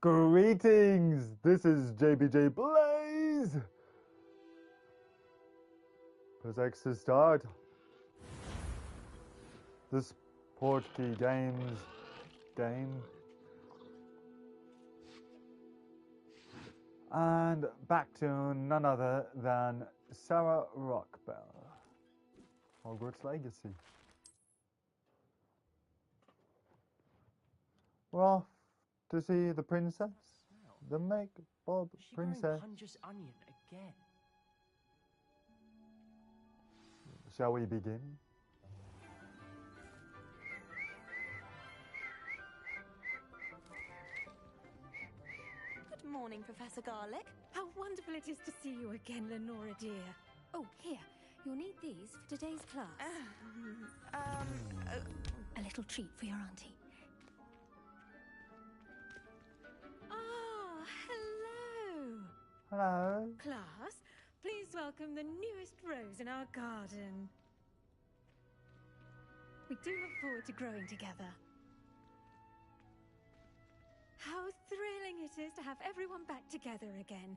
Greetings! This is JBJblaze! Press X to start. This Portkey Games game. And back to none other than Sarah Rockbell. Hogwarts Legacy. We're off to see the princess. The Make-Bob princess. Hunter's onion again. Shall we begin? Good morning, Professor Garlic. How wonderful it is to see you again, Lenora dear. Oh, here. You'll need these for today's class. A little treat for your auntie. Oh, hello. Hello. Class, please welcome the newest rose in our garden. We do look forward to growing together. How thrilling it is to have everyone back together again.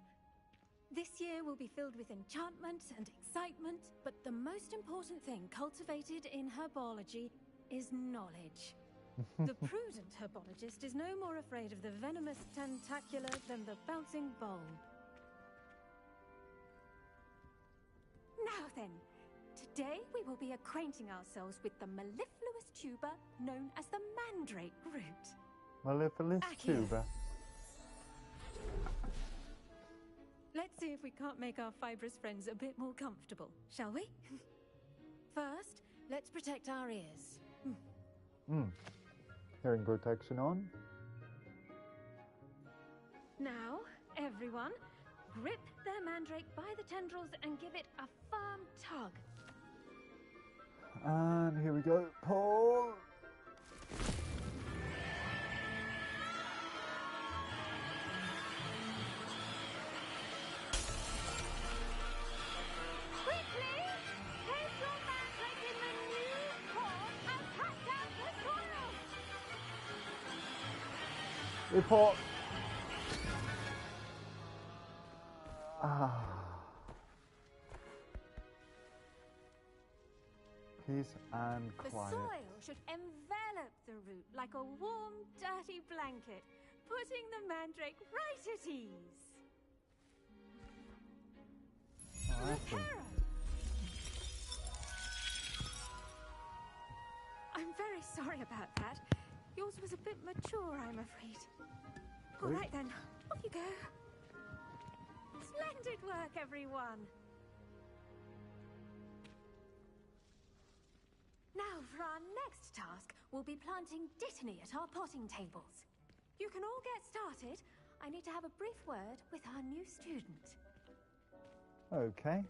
This year will be filled with enchantment and excitement, but the most important thing cultivated in herbology is knowledge. The prudent herbologist is no more afraid of the venomous tentacular than the bouncing bulb. Now then, today we will be acquainting ourselves with the mellifluous tuber known as the mandrake root. Mellifluous tuber. Let's see if we can't make our fibrous friends a bit more comfortable, shall we? First, let's protect our ears. Hearing protection on. Now, everyone, grip their mandrake by the tendrils and give it a firm tug. And here we go. Pull. Quickly, place your mandrake in the new pot and cut down the soil. Report. Peace and The quiet. soil should envelop the root like a warm, dirty blanket, putting the mandrake right at ease. Reparo. I'm very sorry about that. Yours was a bit mature, I'm afraid. All right then, off you go. Splendid work, everyone. Now, for our next task, we'll be planting Dittany at our potting tables. You can all get started. I need to have a brief word with our new student. Okay.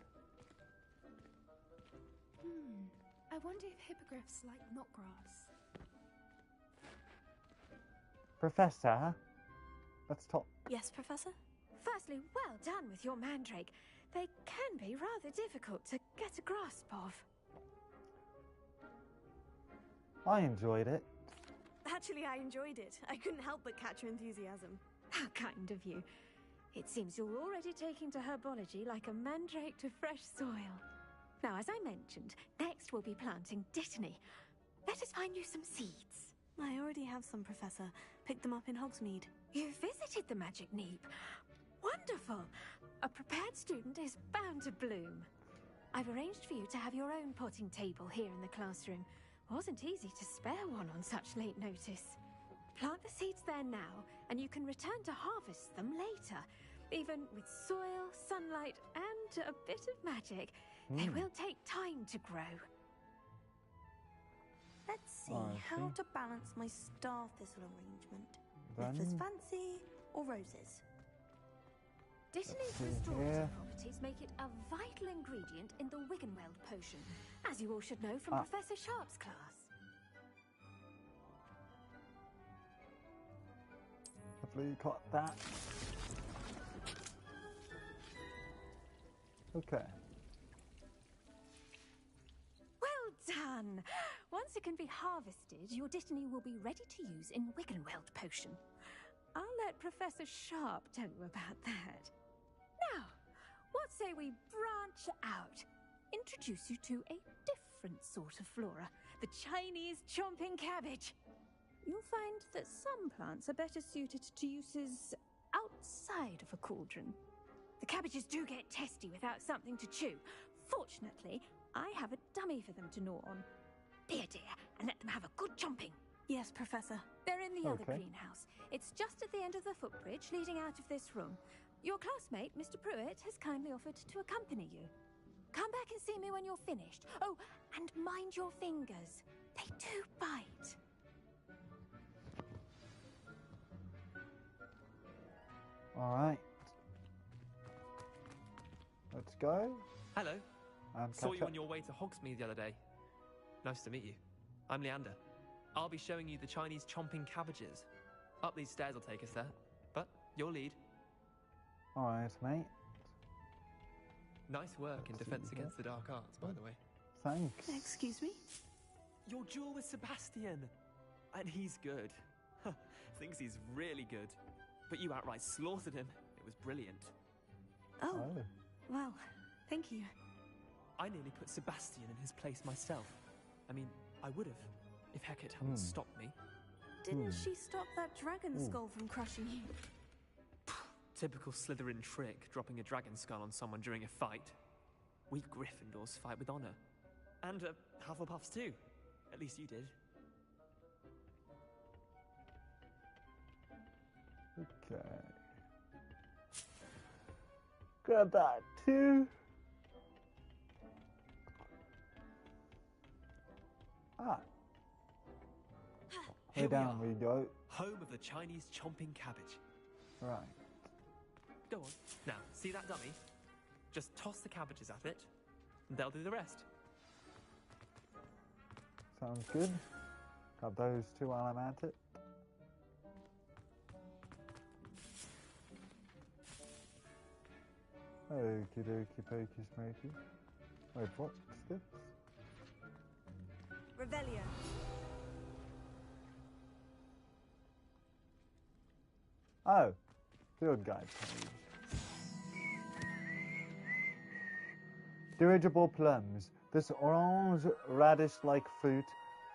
I wonder if hippogriffs like knotgrass. Professor, let's talk. Yes, Professor? Firstly, well done with your mandrake. They can be rather difficult to get a grasp of. I enjoyed it. Actually, I enjoyed it. I couldn't help but catch your enthusiasm. How kind of you. It seems you're already taking to herbology like a mandrake to fresh soil. Now, as I mentioned, next we'll be planting Dittany. Let us find you some seeds. I already have some, Professor. Picked them up in Hogsmeade. You visited the Magic Neep. Wonderful! A prepared student is bound to bloom. I've arranged for you to have your own potting table here in the classroom. Wasn't easy to spare one on such late notice. Plant the seeds there now, and you can return to harvest them later. Even with soil, sunlight, and a bit of magic, they will take time to grow. Let's see how to balance my star thistle arrangement. Then- Littler's fancy or roses? Dittany's restorative properties make it a vital ingredient in the Wiggenweld potion, as you all should know from Professor Sharp's class. Hopefully you caught that. Okay. Well done! Once it can be harvested, your Dittany will be ready to use in Wiggenweld potion. I'll let Professor Sharp tell you about that. Now, what say we branch out? Introduce you to a different sort of flora, the Chinese chomping cabbage. You'll find that some plants are better suited to uses outside of a cauldron. The cabbages do get testy without something to chew. Fortunately, I have a dummy for them to gnaw on. Be a dear and let them have a good chomping. Yes, Professor. They're in the other Okay. greenhouse. It's just at the end of the footbridge leading out of this room. Your classmate, Mr. Pruitt, has kindly offered to accompany you. Come back and see me when you're finished. Oh, and mind your fingers. They do bite. Alright. Let's go. Hello. And Saw catch you up. on your way to Hogsmeade the other day. Nice to meet you. I'm Leander. I'll be showing you the Chinese chomping cabbages. Up these stairs will take us there. But your lead. Alright, mate. Nice work in Defense Against the Dark Arts, by the way. Thanks. Excuse me? Your duel with Sebastian. And he's good. Thinks he's really good. But you outright slaughtered him. It was brilliant. Oh, Oh. well, thank you. I nearly put Sebastian in his place myself. I mean, I would have, if Hecate hadn't stopped me. Didn't she stop that dragon skull from crushing you? Typical Slytherin trick, dropping a dragon skull on someone during a fight. We Gryffindors fight with honor. And Hufflepuffs too. At least you did. Okay. Grab that too. Ah. Here Way we down are. we go. Home of the Chinese chomping cabbage. Right. Go on. Now, see that dummy? Just toss the cabbages at it, and they'll do the rest. Sounds good. Got those two while I'm at it. Okie dokie pokey smoky. Wait, what's this? Revelio. Oh, field guide page. Dirigible plums. This orange radish-like fruit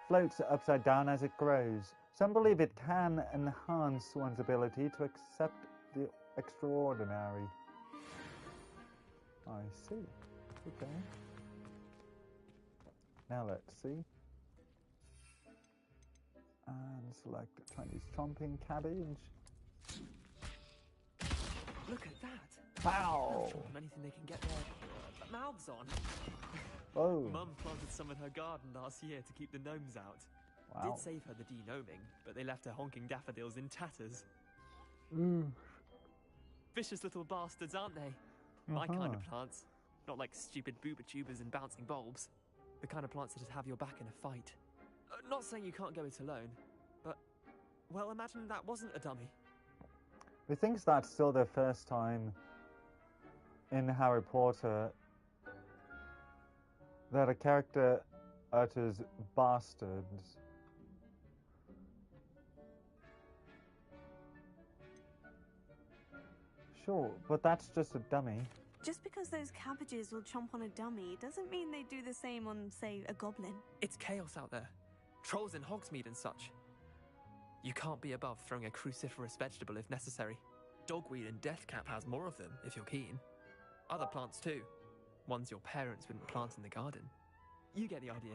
floats upside down as it grows. Some believe it can enhance one's ability to accept the extraordinary. I see. Okay. Now let's see. And select Chinese chomping cabbage. Look at that. Pow! Chomp on anything they can get their mouths on. Oh, Mum planted some in her garden last year to keep the gnomes out. wow. Did save her the de-gnoming, but they left her honking daffodils in tatters. Ooh. Vicious little bastards, aren't they? My kind of plants. Not like stupid booba tubers and bouncing bulbs. The kind of plants that'd have your back in a fight. Not saying you can't go it alone, but, well, imagine that wasn't a dummy. Methinks that's still the first time in Harry Potter that a character utters bastards. Sure, but that's just a dummy. Just because those cabbages will chomp on a dummy doesn't mean they do the same on, say, a goblin. It's chaos out there. Trolls in Hogsmeade and such. You can't be above throwing a cruciferous vegetable if necessary. Dogweed and deathcap has more of them, if you're keen. Other plants too. Ones your parents wouldn't plant in the garden. You get the idea.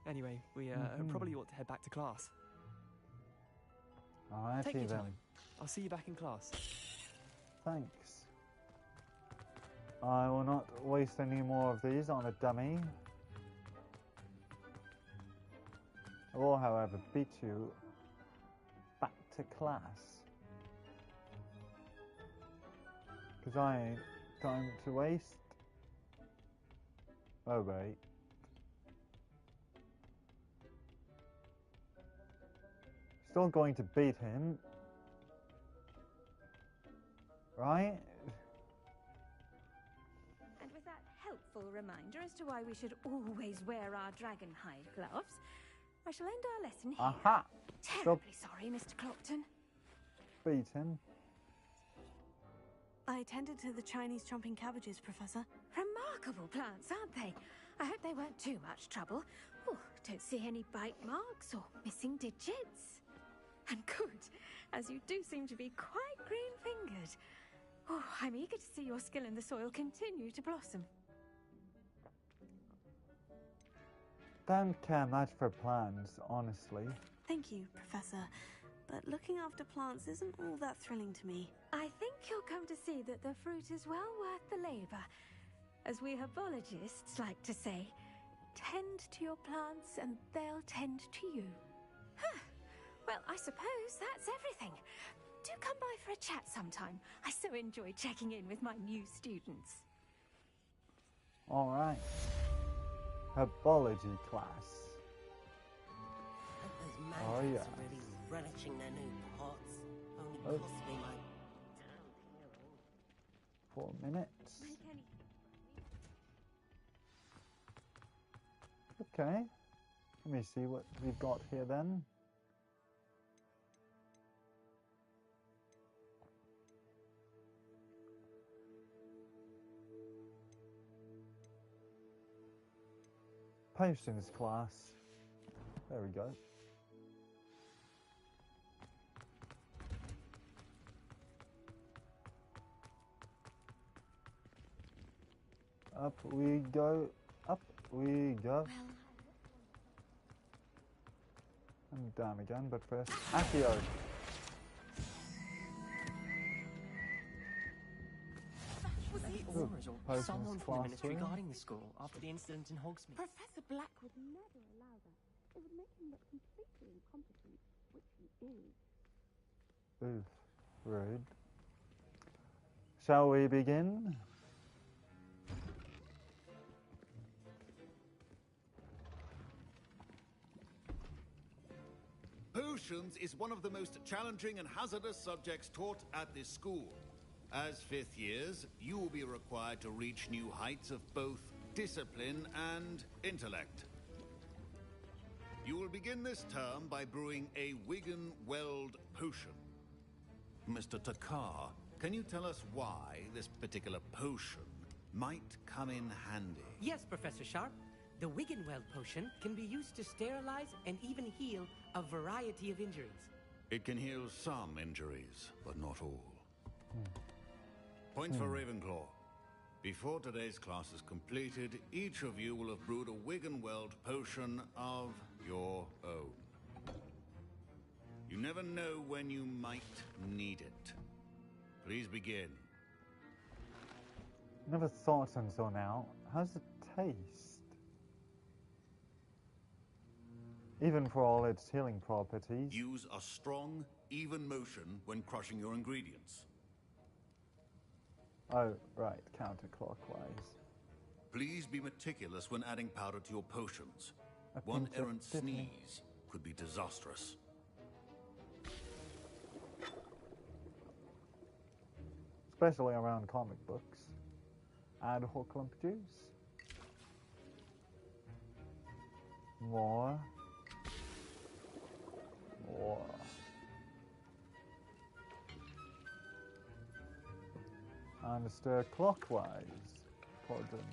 Anyway, we probably ought to head back to class. Alrighty Take your then. time. I'll see you back in class. Thanks. I will not waste any more of these on a dummy. I will, however, beat you back to class. Because I ain't time to waste. Oh, wait. Still going to beat him. Right? And with that helpful reminder as to why we should always wear our dragon hide gloves, I shall end our lesson here. Aha! Terribly sorry, Mr. Clopton. Beat him. I tended to the Chinese chomping cabbages, Professor. Remarkable plants, aren't they? I hope they weren't too much trouble. Oh, don't see any bite marks or missing digits. And good, as you do seem to be quite green-fingered. Oh, I'm eager to see your skill in the soil continue to blossom. Don't care much for plants, honestly. Thank you, Professor. But looking after plants isn't all that thrilling to me. I think you'll come to see that the fruit is well worth the labor. As we herbologists like to say, tend to your plants and they'll tend to you. Huh. Well, I suppose that's everything. Do come by for a chat sometime. I so enjoy checking in with my new students. Alright. Herbology class. Those Oh, mandrake yeah. are really relishing their new pots. Only Oh. cost me my 4 minutes. Okay. Let me see what we've got here then. Potions class. There we go. Up we go. Up we go. And down again, but first, Accio. Any Ooh, rumors or potions someone from the ministry classroom. guarding the school after the incident in Hogsmeade? Professor Black would never allow that. It would make him look completely incompetent, which he is. Oof, rude. Shall we begin? Potions is one of the most challenging and hazardous subjects taught at this school. As fifth years, you will be required to reach new heights of both discipline and intellect. You will begin this term by brewing a Wigan Weld potion. Mr. Takar, can you tell us why this particular potion might come in handy? Yes, Professor Sharp. The Wiggenweld potion can be used to sterilize and even heal a variety of injuries. It can heal some injuries, but not all. Points for Ravenclaw. Before today's class is completed, each of you will have brewed a Wiggenweld potion of your own. You never know when you might need it. Please begin. Never thought until now. How's it taste? Even for all its healing properties. Use a strong, even motion when crushing your ingredients. Oh, right, counterclockwise. Please be meticulous when adding powder to your potions. A One pinch of errant Tiffany. sneeze could be disastrous. Especially around comic books. Add whole clump juice. More. More. And stir clockwise. Quadrant.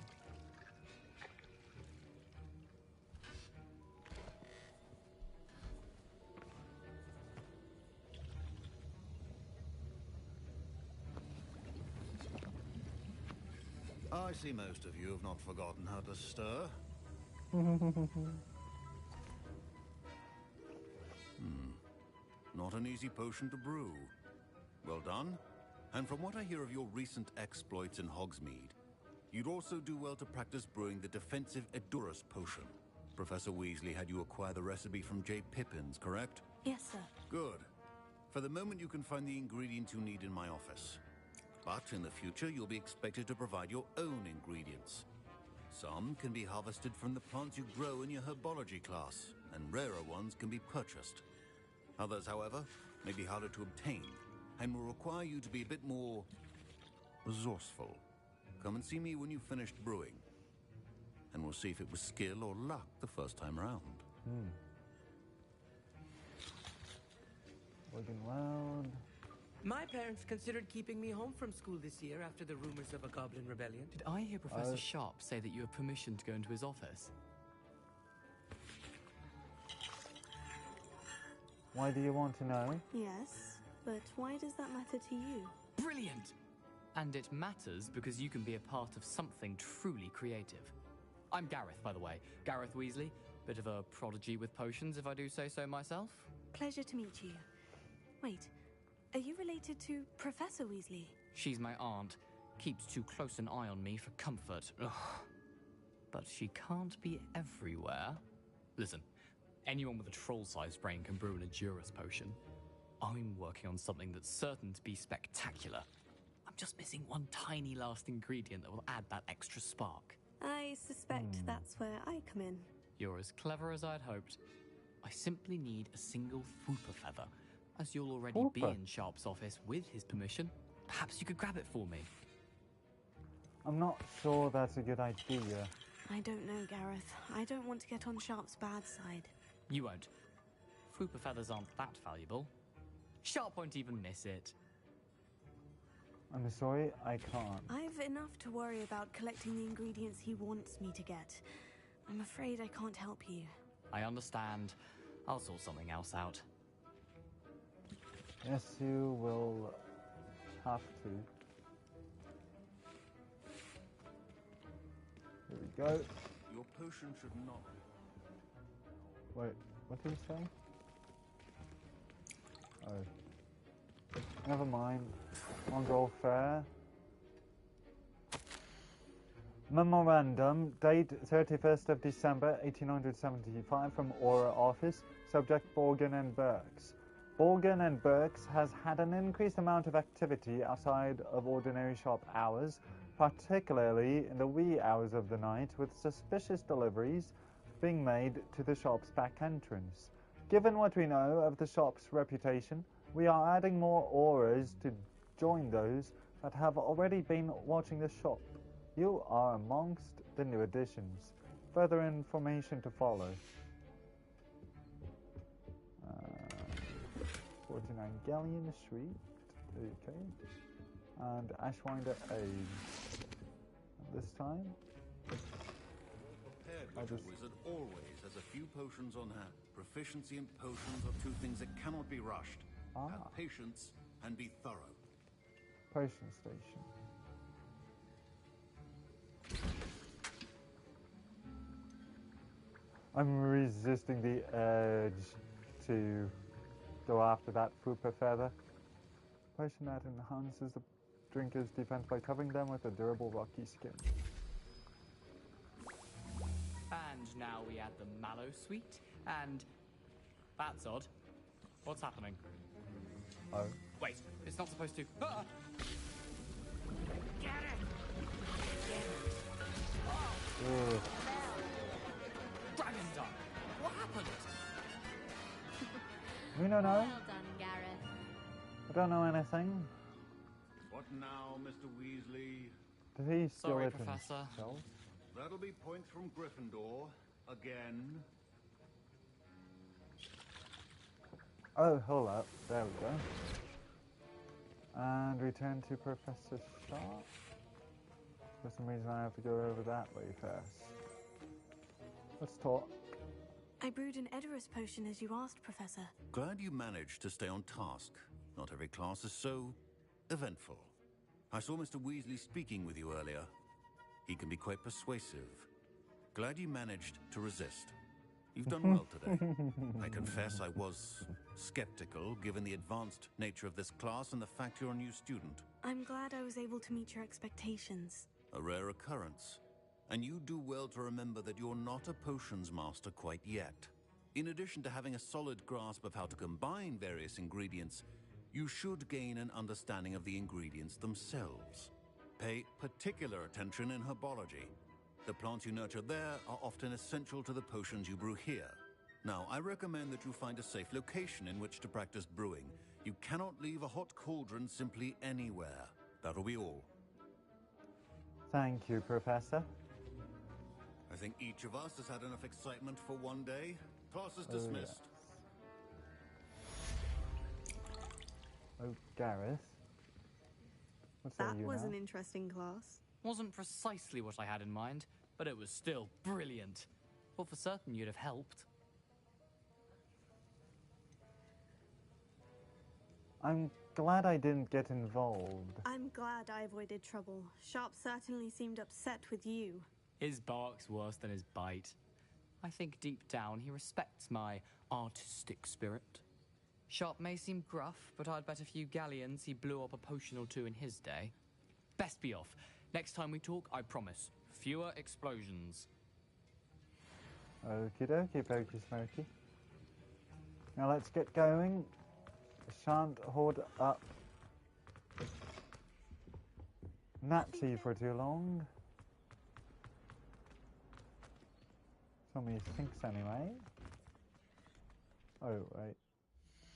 I see most of you have not forgotten how to stir. Not an easy potion to brew. Well done. And from what I hear of your recent exploits in Hogsmeade, you'd also do well to practice brewing the defensive Edurus potion. Professor Weasley had you acquire the recipe from J. Pippin's, correct? Yes, sir. Good. For the moment, you can find the ingredients you need in my office. But in the future, you'll be expected to provide your own ingredients. Some can be harvested from the plants you grow in your herbology class, and rarer ones can be purchased. Others, however, may be harder to obtain, and will require you to be a bit more resourceful. Come and see me when you've finished brewing, and we'll see if it was skill or luck the first time around. Wigan Weld. My parents considered keeping me home from school this year after the rumors of a goblin rebellion. Did I hear Professor Sharp say that you have permission to go into his office? Why do you want to know? Yes, but why does that matter to you? Brilliant! And it matters because you can be a part of something truly creative. I'm Gareth, by the way. Gareth Weasley. Bit of a prodigy with potions, if I do say so myself. Pleasure to meet you. Wait, are you related to Professor Weasley? She's my aunt. Keeps too close an eye on me for comfort. Ugh. But she can't be everywhere. Listen, anyone with a troll-sized brain can brew an Edurus potion. I'm working on something that's certain to be spectacular. I'm just missing one tiny last ingredient that will add that extra spark. I suspect that's where I come in. You're as clever as I'd hoped. I simply need a single Fooper feather. As you'll already be in Sharp's office with his permission, perhaps you could grab it for me. I'm not sure that's a good idea. I don't know, Gareth. I don't want to get on Sharp's bad side. You won't. Fooper feathers aren't that valuable. Sharp won't even miss it. I'm sorry, I can't. I've enough to worry about collecting the ingredients he wants me to get. I'm afraid I can't help you. I understand. I'll sort something else out. Yes, you will have to. Here we go. Your potion should not... Wait, what did he say? Oh. Never mind. Mongol Fair. Memorandum, date 31st of December 1875 from Aura Office, subject Borgin and Burks. Borgin and Burks has had an increased amount of activity outside of ordinary shop hours, particularly in the wee hours of the night, with suspicious deliveries being made to the shop's back entrance. Given what we know of the shop's reputation, we are adding more auras to join those that have already been watching the shop. You are amongst the new additions. Further information to follow. 49 Galleon Street. Okay. And Ashwinder Age. This time, Prepared witch wizard always has a few potions on hand. Proficiency in potions are two things that cannot be rushed. Have patience and be thorough. Potion Station. I'm resisting the urge to go after that Fooper feather. Potion that enhances the drinker's defense by covering them with a durable rocky skin. And now we add the Mallow Sweet, and... That's odd. What's happening? Oh. Wait, it's not supposed to... Ah! Get it! Ugh. Dragon Dunk! What happened? We don't know. Well done, Gareth. I don't know anything. What now, Mr. Weasley? Did he steal Sorry, it Professor. himself? That'll be points from Gryffindor. Again. Oh, hold up. There we go. And return to Professor Sharp. For some reason I have to go over that way first. Let's talk. I brewed an Edurus potion as you asked, Professor. Glad you managed to stay on task. Not every class is so eventful. I saw Mr. Weasley speaking with you earlier. He can be quite persuasive. Glad you managed to resist. You've done well today. I confess I was skeptical, given the advanced nature of this class and the fact you're a new student. I'm glad I was able to meet your expectations. A rare occurrence. And you do well to remember that you're not a potions master quite yet. In addition to having a solid grasp of how to combine various ingredients, you should gain an understanding of the ingredients themselves. Pay particular attention in herbology. The plants you nurture there are often essential to the potions you brew here. Now, I recommend that you find a safe location in which to practice brewing. You cannot leave a hot cauldron simply anywhere. That'll be all. Thank you, Professor. I think each of us has had enough excitement for one day. Class is dismissed. Oh, Gareth. What say That you was now? an interesting class. Wasn't precisely what I had in mind, but it was still brilliant. Thought for certain you'd have helped. I'm glad I didn't get involved. I'm glad I avoided trouble. Sharp certainly seemed upset with you. His bark's worse than his bite. I think deep down he respects my artistic spirit. Sharp may seem gruff, but I'd bet a few galleons he blew up a potion or two in his day. Best be off. Next time we talk, I promise, fewer explosions. Okie dokie, pokey smoky. Now let's get going. Shan't hoard up Nazi for too long. So many thinks anyway. Oh, wait.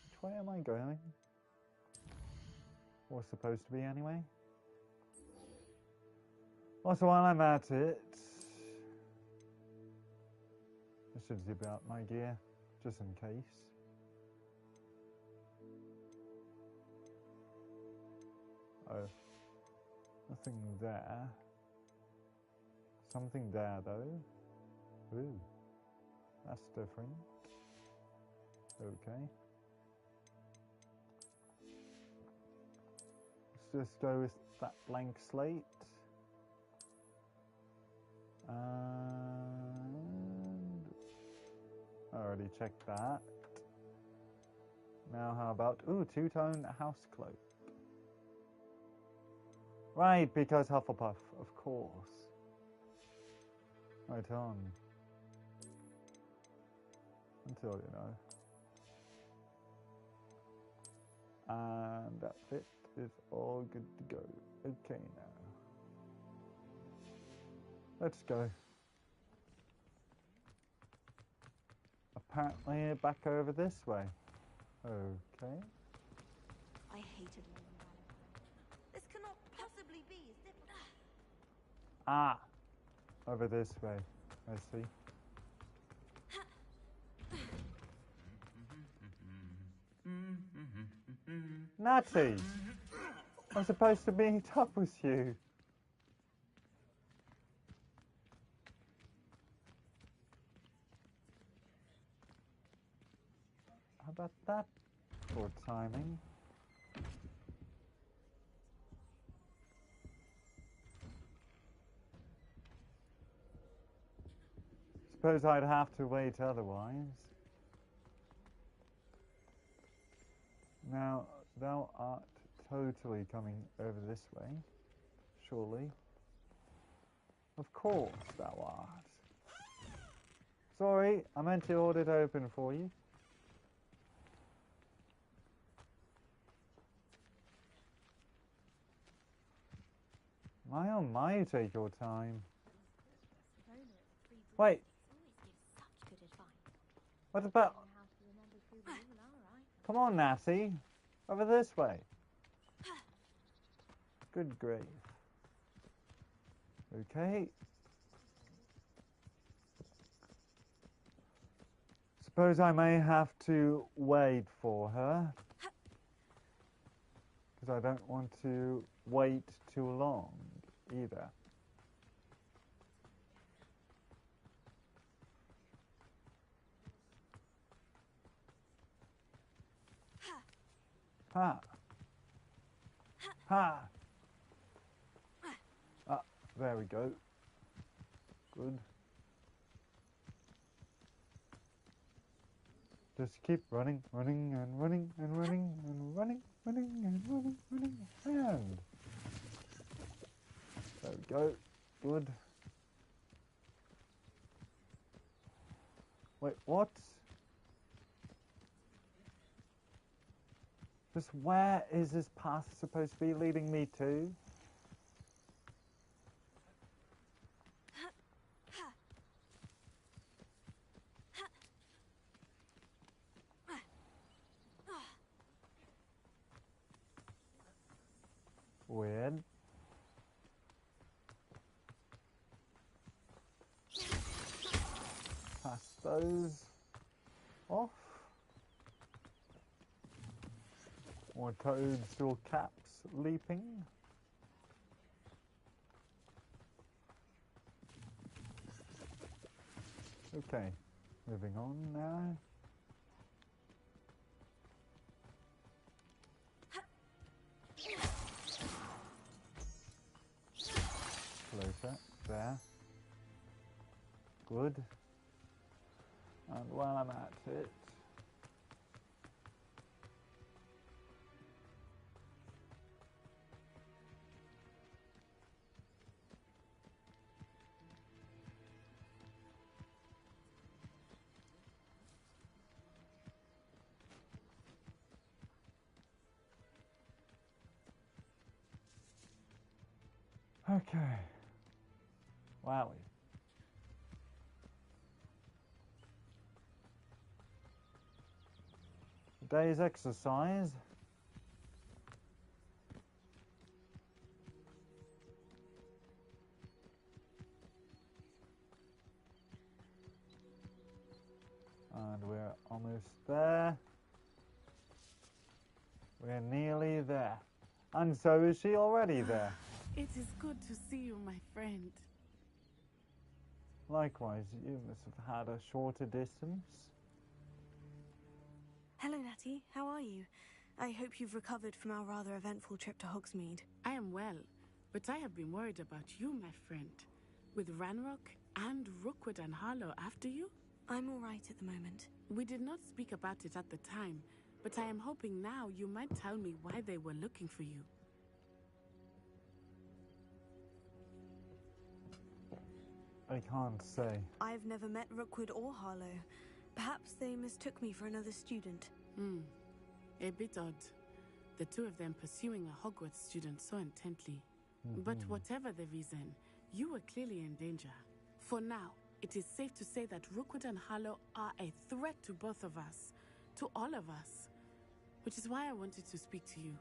Which way am I going? Or supposed to be anyway? Also, while I'm at it, I should zip out my gear, just in case. Oh, nothing there. Something there, though. Ooh, that's different. Okay. Let's just go with that blank slate. And I already checked that. Now how about, ooh, two-tone house cloak. Right, because Hufflepuff, of course. Right on. Until you know. And that fit is all good to go. Okay now. Let's go. Apparently back over this way. Okay. I hated London Valley. This cannot possibly be. Is it? Ah! Over this way. I see. Natty! I'm supposed to meet up with you. How about that for timing? Suppose I'd have to wait otherwise. Now, thou art totally coming over this way, surely. Of course thou art. Sorry, I meant to hold it open for you. My oh my, take your time. Wait. What about... Come on, Natty. Over this way. Good grief. Okay. Suppose I may have to wait for her. Because I don't want to wait too long either. Ha! Ha! Ah, there we go. Good. Just keep running, running, and running, and running, and running, running, and running, running, and... There we go. Good. Wait, what? Just where is this path supposed to be leading me to? Weird. Pass those off. Or More toadstool caps leaping. Okay, moving on now. Closer, there. Good. And while I'm at it, okay. Wowie. Today's exercise. And we're almost there. We're nearly there. And so is she already there. It is good to see you, my friend. Likewise, you must have had a shorter distance. Hello, Natty. How are you? I hope you've recovered from our rather eventful trip to Hogsmeade. I am well, but I have been worried about you, my friend. With Ranrock and Rookwood and Harlow after you? I'm all right at the moment. We did not speak about it at the time, but I am hoping now you might tell me why they were looking for you. I can't say. I've never met Rookwood or Harlow. Perhaps they mistook me for another student. A bit odd. The two of them pursuing a Hogwarts student so intently. But whatever the reason, you were clearly in danger. For now, it is safe to say that Rookwood and Harlow are a threat to both of us. To all of us. Which is why I wanted to speak to you.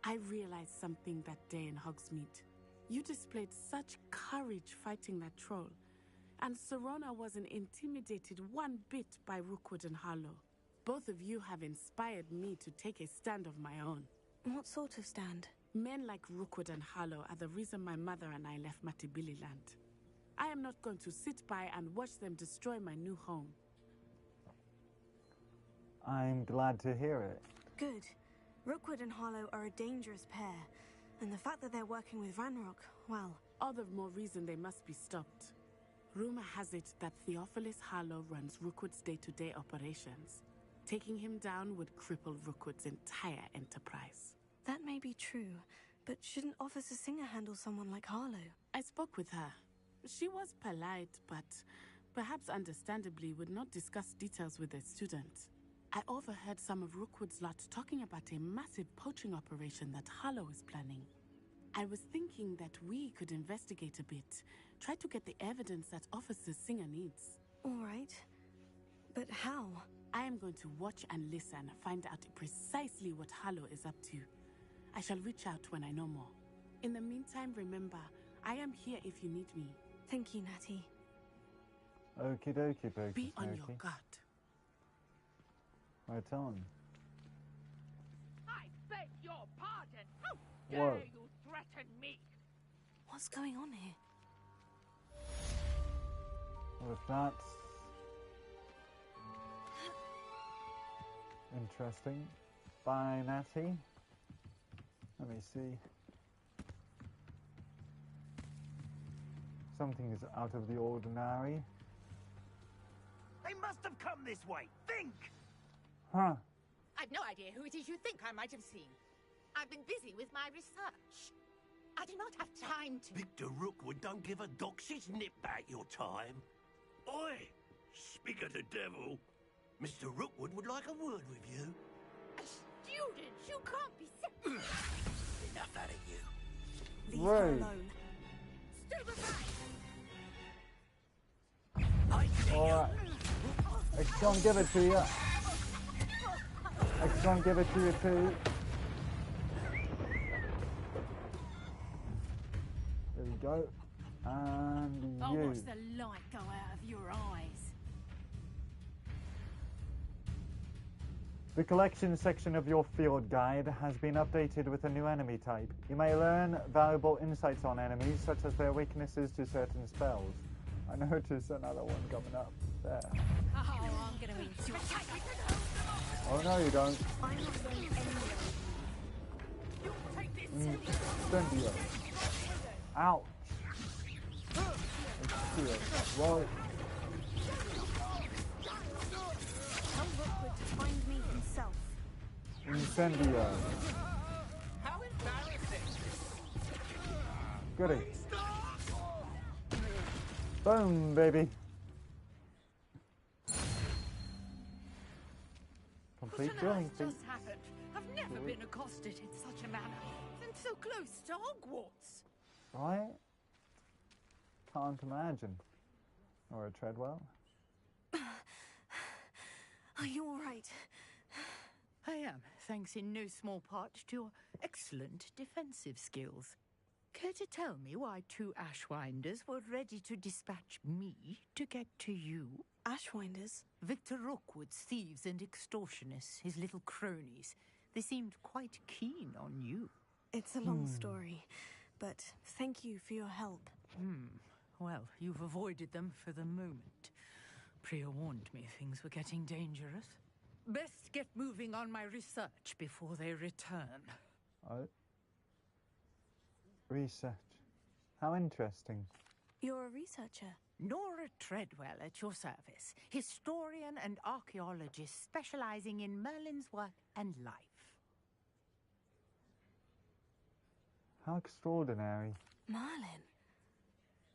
I realized something that day in Hogsmeade. You displayed such courage fighting that troll. And Serona wasn't intimidated one bit by Rookwood and Harlow. Both of you have inspired me to take a stand of my own. What sort of stand? Men like Rookwood and Harlow are the reason my mother and I left Matabeleland. I am not going to sit by and watch them destroy my new home. I'm glad to hear it. Good. Rookwood and Harlow are a dangerous pair. And the fact that they're working with Ranrock, well... All the more reason they must be stopped. Rumor has it that Theophilus Harlow runs Rookwood's day-to-day operations. Taking him down would cripple Rookwood's entire enterprise. That may be true, but shouldn't Officer Singer handle someone like Harlow? I spoke with her. She was polite, but perhaps understandably would not discuss details with a student. I overheard some of Rookwood's lot talking about a massive poaching operation that Harlow is planning. I was thinking that we could investigate a bit, try to get the evidence that Officer Singer needs. All right. But how? I am going to watch and listen, find out precisely what Harlow is up to. I shall reach out when I know more. In the meantime, remember, I am here if you need me. Thank you, Natty. Okie dokie, Pokey Be on your Smokey. guard. Right on. I beg your pardon. How Whoa. dare you threaten me? What's going on here? Well, if that's interesting. Bye, Natty. Let me see. Something is out of the ordinary. They must have come this way. Think! Huh. I've no idea who it is you think I might have seen. I've been busy with my research. I do not have time to... Victor Rookwood don't give a doxy's nip back your time. Oi! Speak of the devil. Mr. Rookwood would like a word with you. A student? You can't be sick. Enough out of you. Leave her alone. Alright. It's gonna give it to you. It's gonna give it to you too. There we go. And I'll you. watch the light go out of your eyes. The collection section of your field guide has been updated with a new enemy type. You may learn valuable insights on enemies, such as their weaknesses to certain spells. I noticed another one coming up there. Oh, I'm gonna eat you. Oh no, you don't. I'm not going anywhere. Incendio. Ouch. Whoa. Tell Rookwood to find me himself. Incendio. How embarrassing! Goody. Boom, baby. Complete drilling feat. just happened? I've never been accosted in such a manner. And so close to Hogwarts. Right? Can't imagine. Or a Treadwell. Are you all right? I am, thanks in no small part to your excellent defensive skills. Care to tell me why 2 Ashwinders were ready to dispatch me to get to you? Ashwinders? Victor Rookwood's thieves and extortionists, his little cronies. They seemed quite keen on you. It's a long story, but thank you for your help. Well, you've avoided them for the moment. Priya warned me things were getting dangerous. Best get moving on my research before they return. Oh. Research. How interesting. You're a researcher. Nora Treadwell at your service, historian and archaeologist specializing in Merlin's work and life. How extraordinary. Merlin?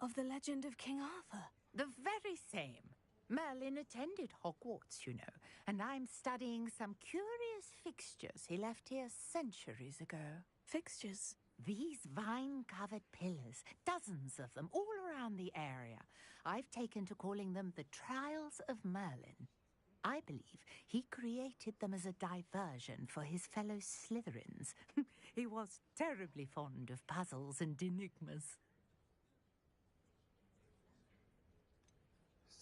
Of the legend of King Arthur? The very same. Merlin attended Hogwarts, you know, and I'm studying some curious fixtures he left here centuries ago. Fixtures? These vine-covered pillars, dozens of them, all around the area. I've taken to calling them the Trials of Merlin. I believe he created them as a diversion for his fellow Slytherins. He was terribly fond of puzzles and enigmas.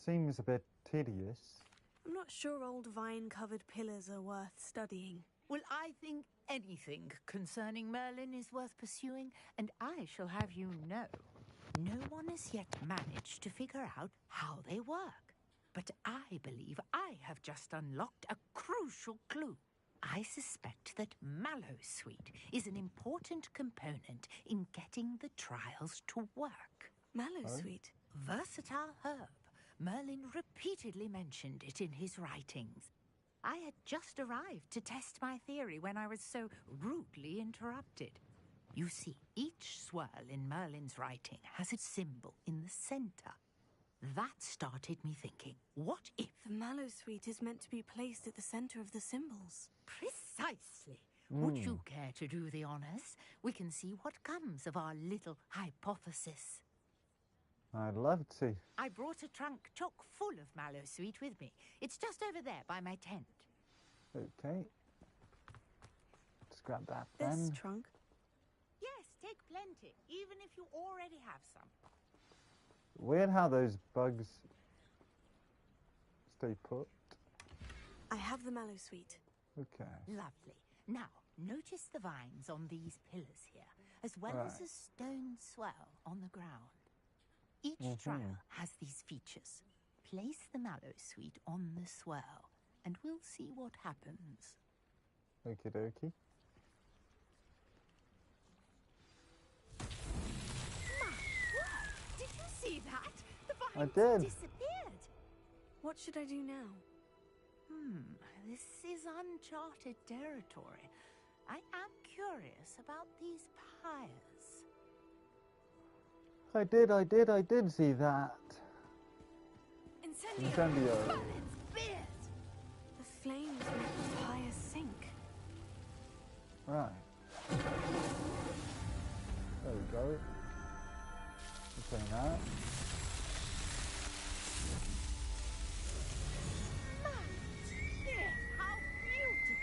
Seems a bit tedious. I'm not sure old vine-covered pillars are worth studying. Well, I think anything concerning Merlin is worth pursuing, and I shall have you know, no one has yet managed to figure out how they work. But I believe I have just unlocked a crucial clue. I suspect that Mallowsweet is an important component in getting the trials to work. Mallowsweet? Versatile herb. Merlin repeatedly mentioned it in his writings. I had just arrived to test my theory when I was so rudely interrupted. You see, each swirl in Merlin's writing has its symbol in the center. That started me thinking, what if... The Mallowsweet is meant to be placed at the center of the symbols. Precisely. Would you care to do the honors? We can see what comes of our little hypothesis. I'd love to. I brought a trunk chock full of Mallowsweet with me. It's just over there by my tent. Okay. Let's grab that This then. trunk? Yes, take plenty, even if you already have some. Weird how those bugs stay put. I have the Mallowsweet. Okay. Lovely. Now, notice the vines on these pillars here, as well as a stone swell on the ground. Each trial has these features. Place the Mallowsweet on the swirl, and we'll see what happens. Okie dokie. My word! Did you see that? The vines I did. disappeared. What should I do now? This is uncharted territory. I am curious about these pyres. I did see that. Incendio. The flames make the pyre sink. Right. There we go. Okay, now. How beautiful!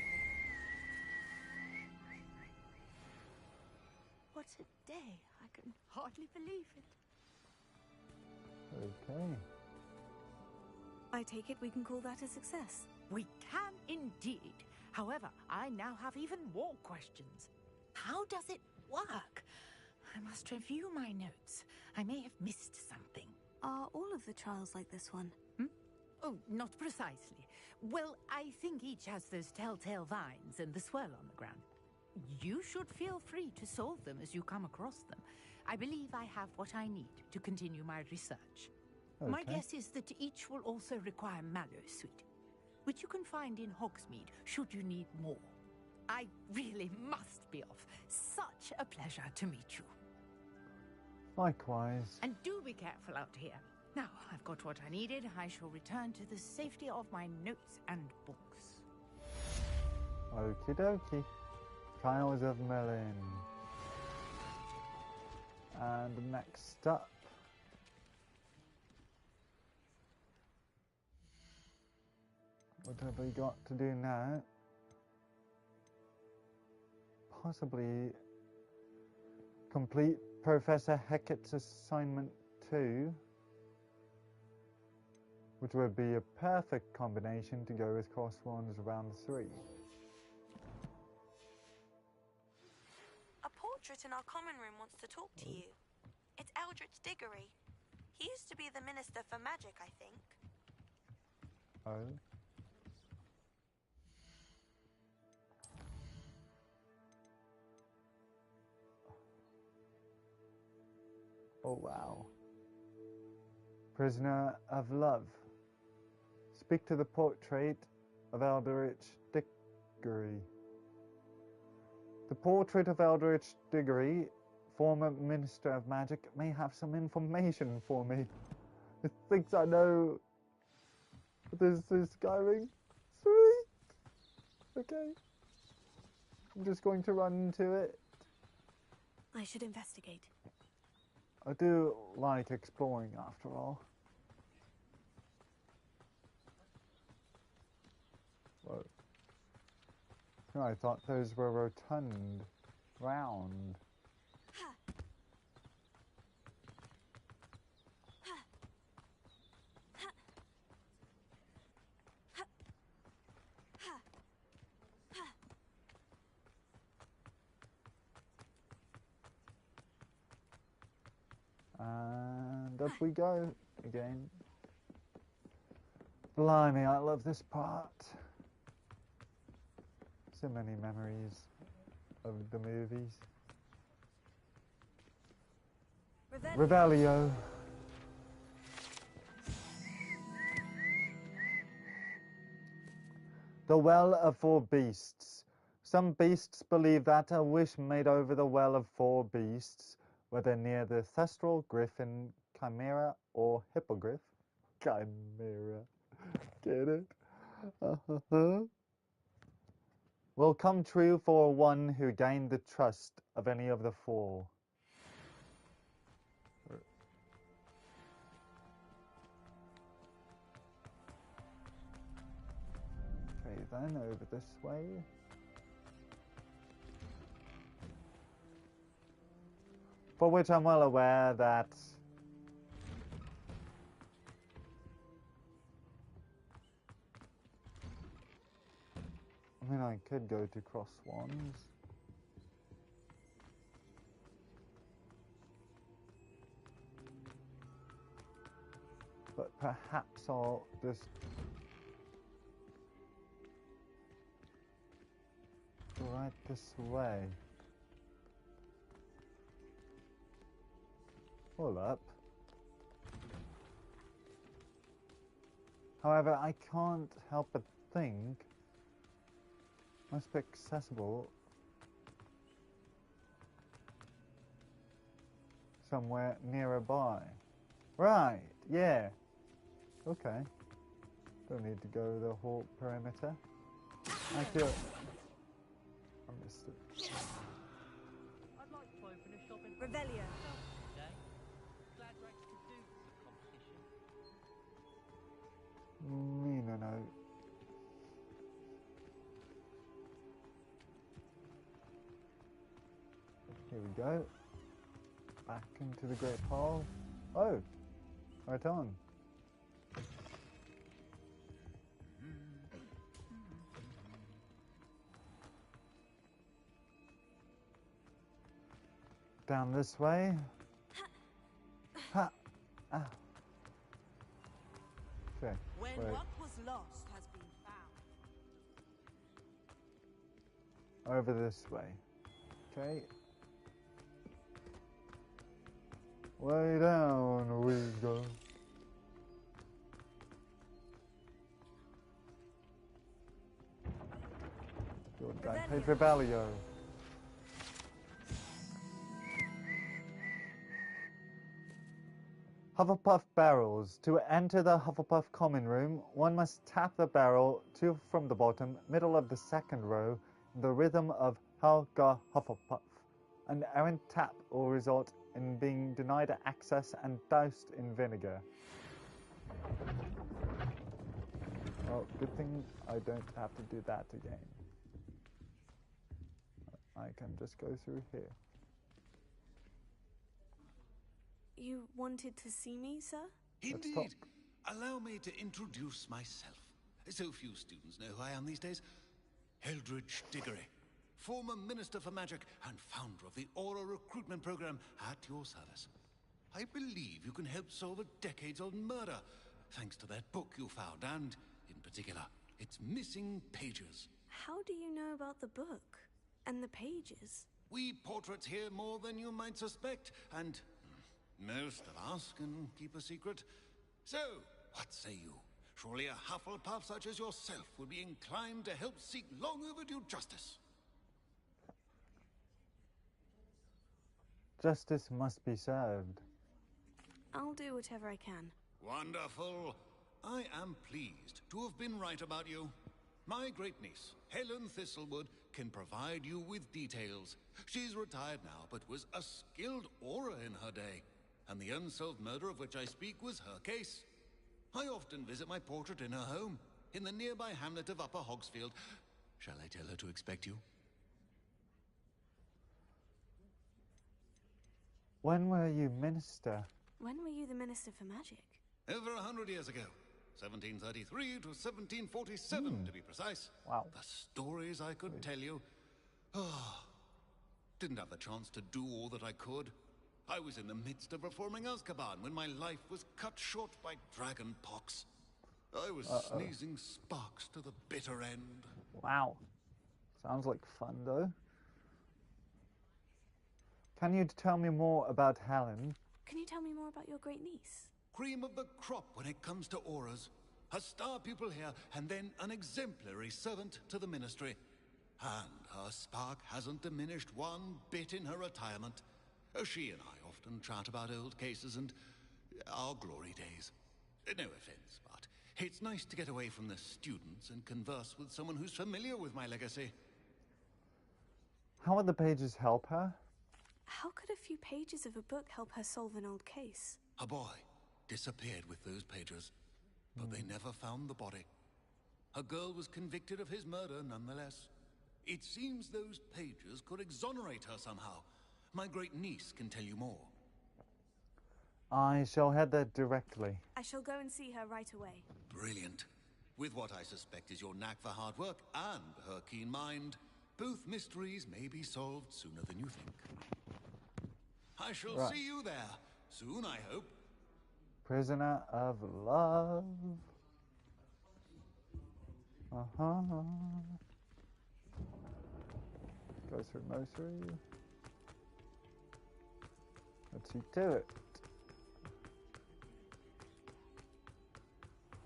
What a day. I can hardly believe it. Okay. I take it we can call that a success. We can indeed. However, I now have even more questions. How does it work? I must review my notes. I may have missed something. Are all of the trials like this one? Oh, not precisely. Well, I think each has those telltale vines and the swirl on the ground. You should feel free to solve them as you come across them. I believe I have what I need to continue my research. Okay. My guess is that each will also require Mallowsweet, which you can find in Hogsmeade should you need more. I really must be off. Such a pleasure to meet you. Likewise. And do be careful out here. Now, I've got what I needed. I shall return to the safety of my notes and books. Okie dokie. Trials of Merlin. And next up, what have we got to do now? Possibly complete Professor Hecat's assignment 2, which would be a perfect combination to go with Crosswands round 3. A portrait in our common room wants to talk to you. It's Eldritch Diggory. He used to be the Minister for Magic, I think. Oh. Oh wow. Prisoner of Love. Speak to the portrait of Eldritch Diggory. The portrait of Eldritch Diggory, former Minister of Magic, may have some information for me. It thinks I know this is going. Sweet! Okay. I'm just going to run into it. I should investigate. I do like exploring after all. Whoa. I thought those were rotund, round. And up we go again. Blimey, I love this part. So many memories of the movies. Revelio. The Well of Four Beasts. Some beasts believe that a wish made over the Well of Four Beasts, whether near the Thestral, Griffin, Chimera, or Hippogriff. Chimera. Get it? Will come true for one who gained the trust of any of the four. Okay, then over this way. For which I'm well aware that I mean, I could go to Crosswands. But perhaps I'll just go right this way. Hold up. However, I can't help but think must be accessible somewhere nearby. Right, yeah. Okay. Don't need to go the whole perimeter. I feel I missed it. I'd like to open a shop in Revelio. today. Glad Rex could do this competition. No. Here we go. Back into the Great Hall. Oh, right on. Down this way. Ha! Ah. Okay. When Wait. what was lost has been found. Over this way. Okay. Way down we go. Pedro. Hufflepuff barrels. To enter the Hufflepuff common room, one must tap the barrel from the bottom, middle of the second row, in the rhythm of Helga Hufflepuff. An errant tap will result in being denied access and doused in vinegar. Well, good thing I don't have to do that again. I can just go through here. You wanted to see me, sir? Indeed. Allow me to introduce myself. So few students know who I am these days. Eldridge Diggory, former Minister for Magic and founder of the Aura recruitment program at your service. I believe you can help solve a decades-old murder, thanks to that book you found, and, in particular, its missing pages. How do you know about the book? And the pages? We portraits hear more than you might suspect, and most of us can keep a secret. So, what say you? Surely a Hufflepuff such as yourself would be inclined to help seek long overdue justice. Justice must be served. I'll do whatever I can. Wonderful. I am pleased to have been right about you. My great niece, Helen Thistlewood, can provide you with details. She's retired now, but was a skilled aura in her day. And the unsolved murder of which I speak was her case. I often visit my portrait in her home, in the nearby hamlet of Upper Hogsfield. Shall I tell her to expect you? When were you minister? When were you the Minister for Magic? Over 100 years ago. 1733 to 1747, to be precise. Wow. The stories I could tell you. Oh, didn't have the chance to do all that I could. I was in the midst of reforming Azkaban when my life was cut short by dragon pox. I was sneezing sparks to the bitter end. Wow. Sounds like fun, though. Can you tell me more about Helen? Can you tell me more about your great niece? Cream of the crop when it comes to auras. A star pupil here, and then an exemplary servant to the ministry. And her spark hasn't diminished one bit in her retirement. She and I often chat about old cases and our glory days. No offense, but it's nice to get away from the students and converse with someone who's familiar with my legacy. How would the pages help her? How could a few pages of a book help her solve an old case? A boy disappeared with those pages, but they never found the body. A girl was convicted of his murder nonetheless. It seems those pages could exonerate her somehow. My great niece can tell you more. I shall head there directly. I shall go and see her right away. Brilliant. With what I suspect is your knack for hard work and her keen mind, both mysteries may be solved sooner than you think. I shall see you there soon, I hope. Prisoner of love. Go through Mosery. Let's see to it.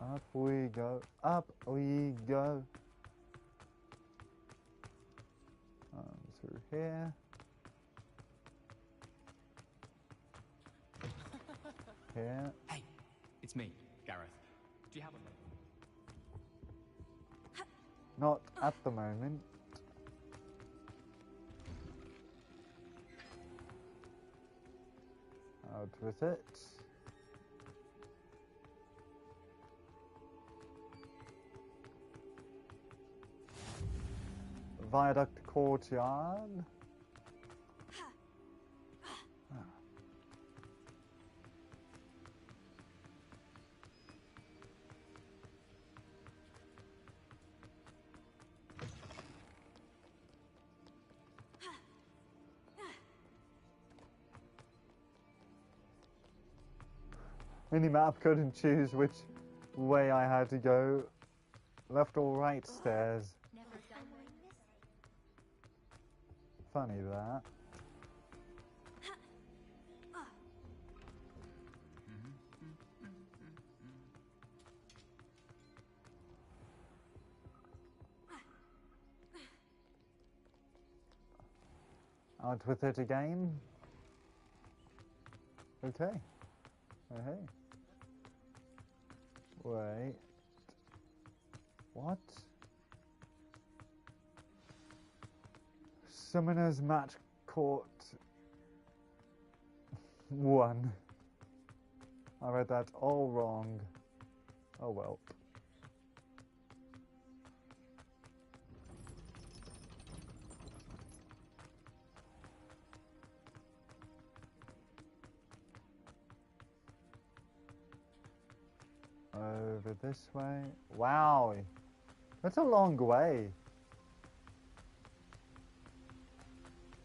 Up we go, up we go. Through here. Here. Hey, it's me, Gareth. Do you have a... Not at the moment. Out with it. Viaduct courtyard. Minimap couldn't choose which way I had to go. Left or right stairs. Funny that. Out with it again. Okay. Oh, hey. Wait. What? Summoners match court 1. I read that all wrong. Oh well. Over this way. Wow. That's a long way.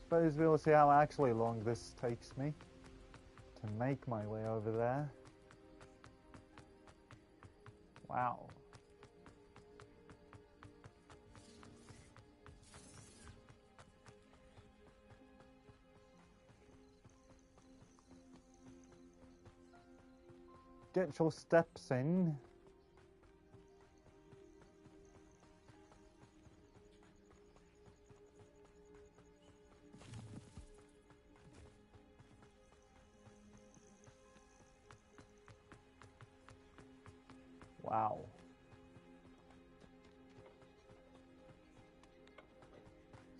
Suppose we'll see how actually long this takes me to make my way over there. Wow. Get your steps in. Wow.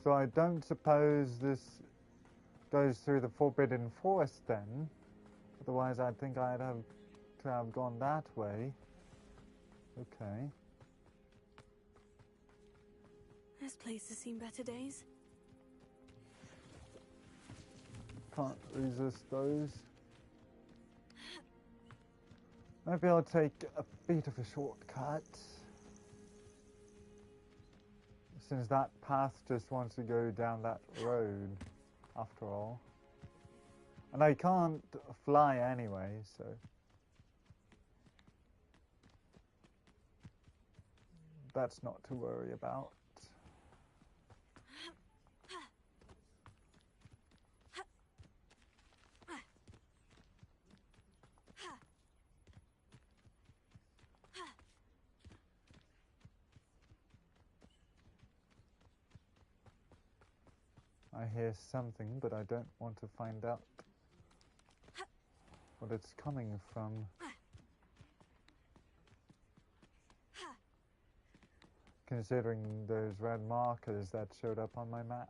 So I don't suppose this goes through the Forbidden Forest then. Otherwise I think I'd have to have gone that way. Okay. This place has seen better days. Can't resist those. Maybe I'll take a bit of a shortcut. Since that path just wants to go down that road, after all. And I can't fly anyway, so... that's not to worry about. I hear something, but I don't want to find out what it's coming from. Considering those red markers that showed up on my map.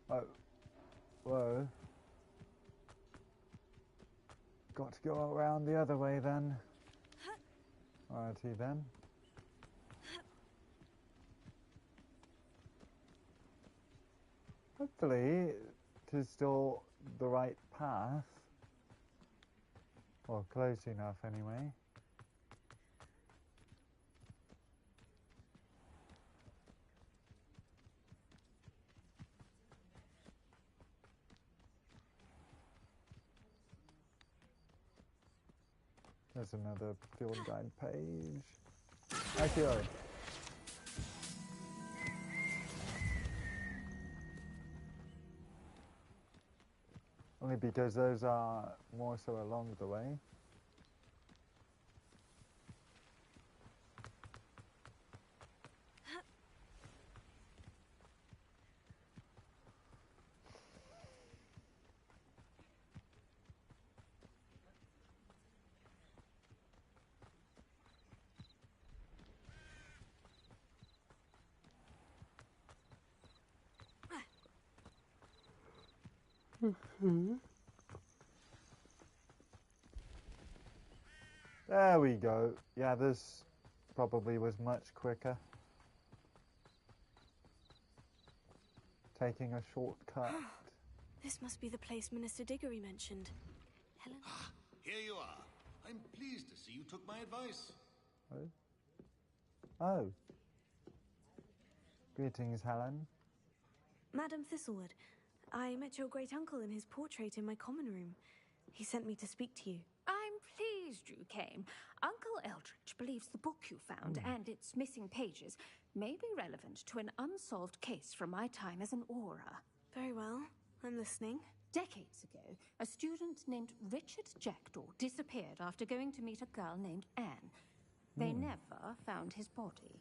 Oh. Whoa. Got to go around the other way then. Alrighty then. Hopefully it is still the right path. Or close enough anyway. There's another field guide page. IPO. Only because those are more so along the way. There we go. Yeah, this probably was much quicker. Taking a shortcut. This must be the place Minister Diggory mentioned. Helen? Here you are. I'm pleased to see you took my advice. Oh. Oh. Greetings, Helen. Madam Thistlewood, I met your great-uncle in his portrait in my common room. He sent me to speak to you. I'm pleased you came. Uncle Eldritch believes the book you found and its missing pages may be relevant to an unsolved case from my time as an aura. Very well. I'm listening. Decades ago, a student named Richard Jackdaw disappeared after going to meet a girl named Anne. They never found his body.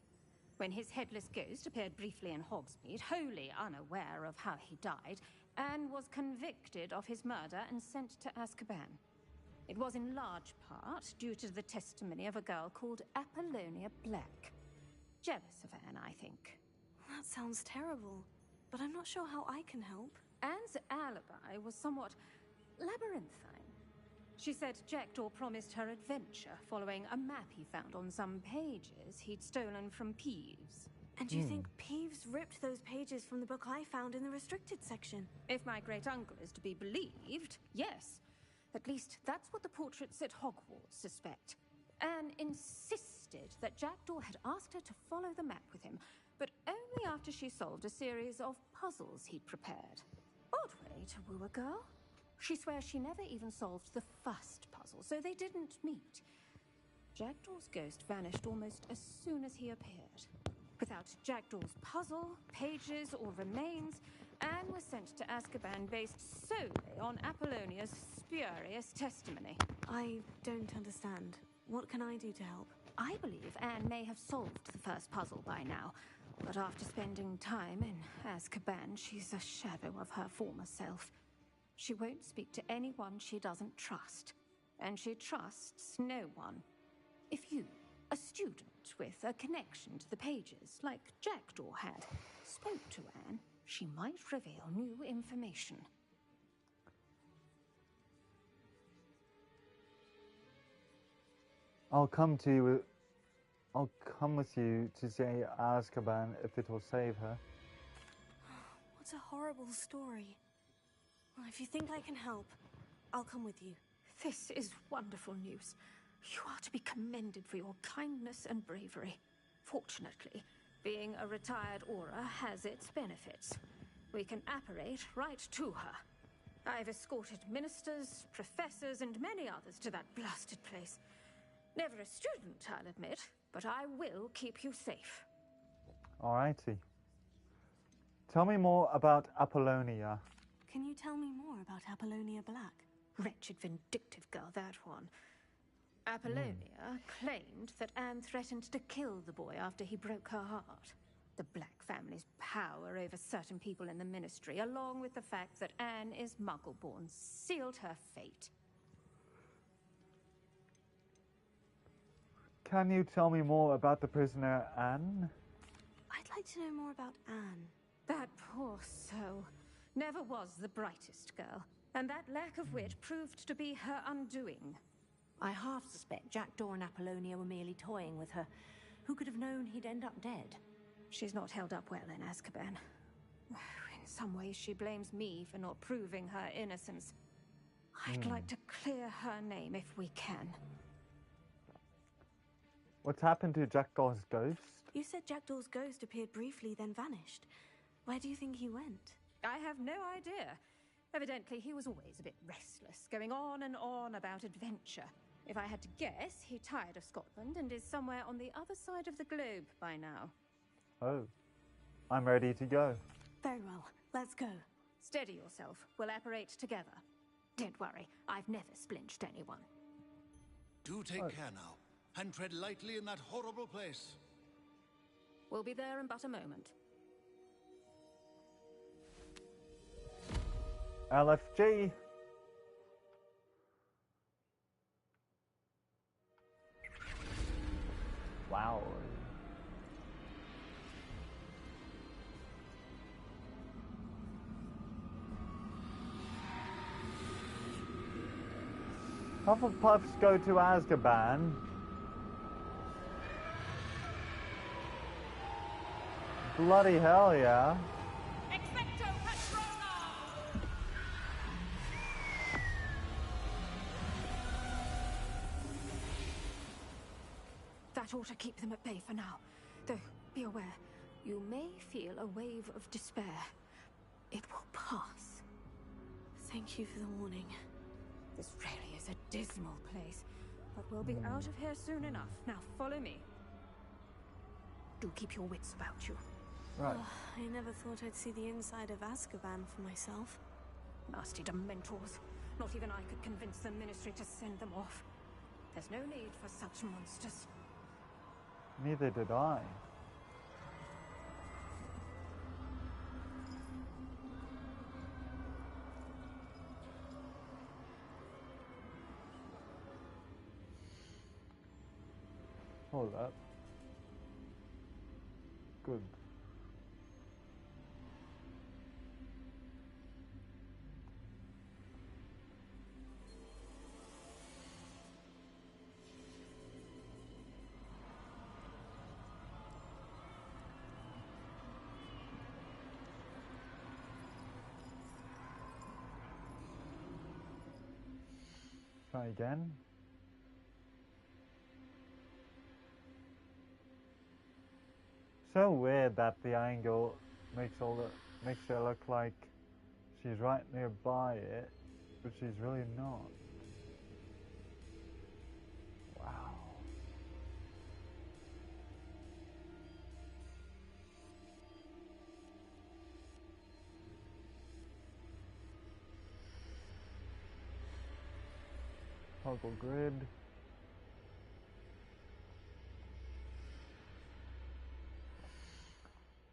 When his headless ghost appeared briefly in Hogsmeade, wholly unaware of how he died, Anne was convicted of his murder and sent to Azkaban. It was in large part due to the testimony of a girl called Apollonia Black. Jealous of Anne, I think. That sounds terrible, but I'm not sure how I can help. Anne's alibi was somewhat labyrinthine. She said Jackdaw promised her adventure following a map he found on some pages he'd stolen from Peeves. And do you think Peeves ripped those pages from the book I found in the restricted section? If my great-uncle is to be believed, yes. At least that's what the portraits at Hogwarts suspect. Anne insisted that Jackdaw had asked her to follow the map with him, but only after she solved a series of puzzles he'd prepared. Odd way to woo a girl. She swears she never even solved the first puzzle, so they didn't meet. Jackdaw's ghost vanished almost as soon as he appeared. Without Jackdaw's puzzle, pages, or remains, Anne was sent to Azkaban based solely on Apollonia's spurious testimony. I don't understand. What can I do to help? I believe Anne may have solved the first puzzle by now, but after spending time in Azkaban, she's a shadow of her former self. She won't speak to anyone she doesn't trust, and she trusts no one. If you, a student with a connection to the pages, like Jackdaw had, spoke to Anne, she might reveal new information. I'll come with you to say Azkaban if it will save her. What a horrible story. Well, if you think I can help, I'll come with you. This is wonderful news. You are to be commended for your kindness and bravery. Fortunately, being a retired aura has its benefits. We can apparate right to her. I've escorted ministers, professors, and many others to that blasted place. Never a student, I'll admit, but I will keep you safe. Alrighty. Tell me more about Apollonia. Can you tell me more about Apollonia Black? Wretched, vindictive girl, that one. Apollonia claimed that Anne threatened to kill the boy after he broke her heart. The Black family's power over certain people in the Ministry, along with the fact that Anne is Muggle-born, sealed her fate. Can you tell me more about the prisoner Anne? I'd like to know more about Anne. That poor soul never was the brightest girl, and that lack of wit proved to be her undoing. I half suspect Jackdaw and Apollonia were merely toying with her. Who could have known he'd end up dead? She's not held up well in Azkaban. In some ways, she blames me for not proving her innocence. I'd like to clear her name if we can. What's happened to Jackdaw's ghost? You said Jackdaw's ghost appeared briefly, then vanished. Where do you think he went? I have no idea. Evidently, he was always a bit restless, going on and on about adventure. If I had to guess, he tired of Scotland and is somewhere on the other side of the globe by now. Oh, I'm ready to go. Very well, let's go. Steady yourself. We'll apparate together. Don't worry, I've never splinched anyone. Do take care now, and tread lightly in that horrible place. We'll be there in but a moment. LFG. Wow. Hufflepuffs go to Azkaban. Bloody hell, yeah. That ought to keep them at bay for now. Though, be aware, You may feel a wave of despair. It will pass. Thank you for the warning. This really is a dismal place, but we'll be out of here soon enough. Now follow me. Do keep your wits about you. Right. I never thought I'd see the inside of Azkaban for myself. Nasty Dementors. Not even I could convince the Ministry to send them off. There's no need for such monsters. Neither did I. Hold up. Good. Try again. So weird that the angle makes her look like she's right nearby it, but she's really not. Wow. Toggle grid.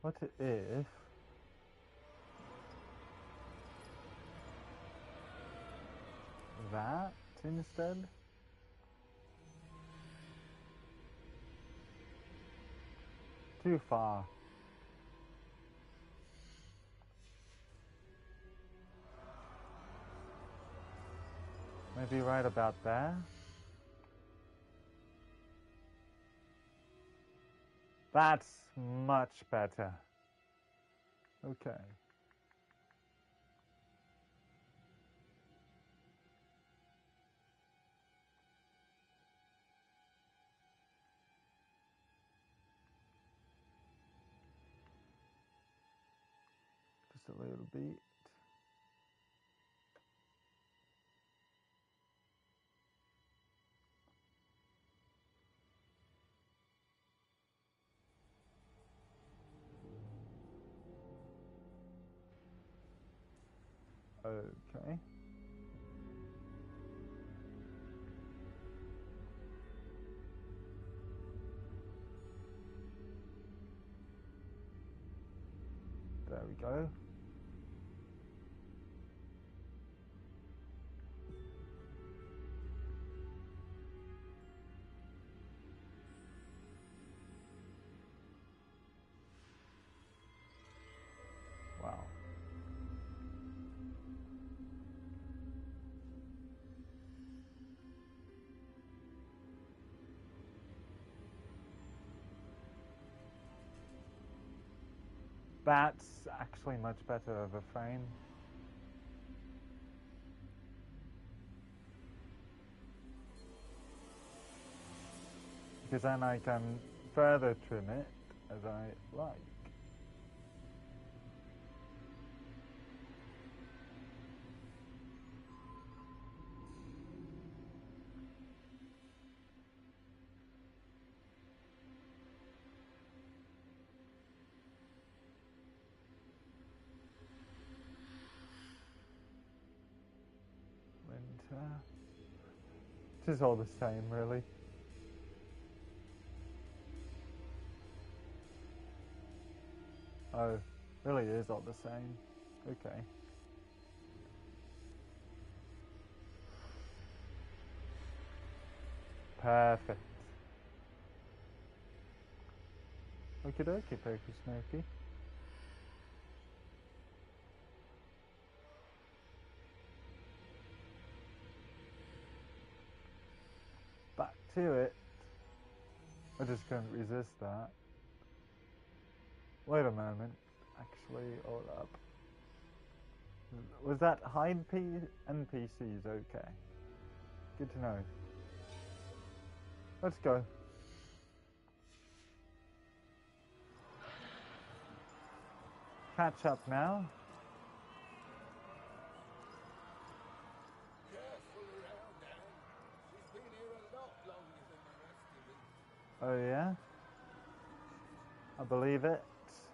What if that instead? Too far. Maybe right about there? That's much better. Okay. Just a little bit. Okay. There we go. Wow. That's actually much better of a frame. Because then I can further trim it as I like. Winter. This is all the same, really. Oh, really is all the same. Okay. Perfect. Okie dokie, Pokey Snooky. Back to it. I just couldn't resist that. Wait a moment. Actually, hold up. Was that hide NPCs okay? Good to know. Let's go. catch up now. Careful around, Anne. She's been here a lot longer than the rest of us. Oh yeah? I believe it.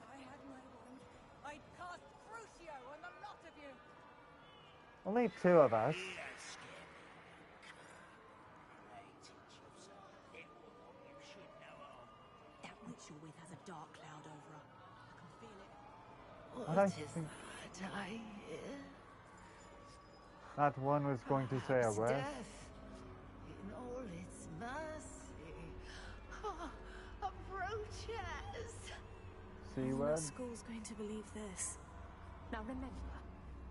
I had my wand. I'd cast Crucio on the lot of you. Only two of us. That witch you're with has a dark cloud over her. I can feel it. What I think that I hear? that one was going to say a word. Death in all its mercy. Approaches. C All word. the school's going to believe this. Now remember,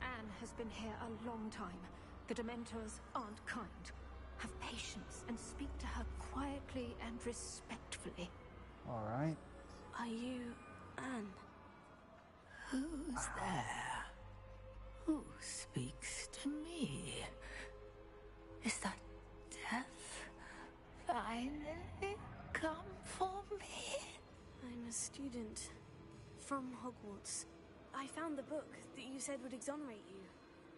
Anne has been here a long time. The Dementors aren't kind. Have patience and speak to her quietly and respectfully. Alright. Are you Anne? Who's there? Who speaks to me? Is that death finally come for me? I'm a student from Hogwarts. I found the book that you said would exonerate you.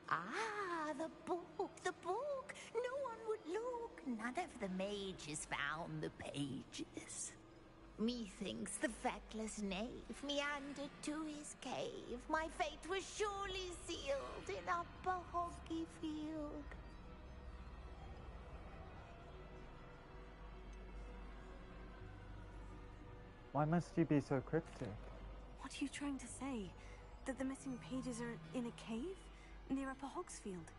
Ah, the book, the book. No one would look. None of the mages found the pages. Methinks the feckless knave meandered to his cave. My fate was surely sealed in Upper Hoggy Field. Why must you be so cryptic? What are you trying to say? That the missing pages are in a cave near Upper Hogsfield?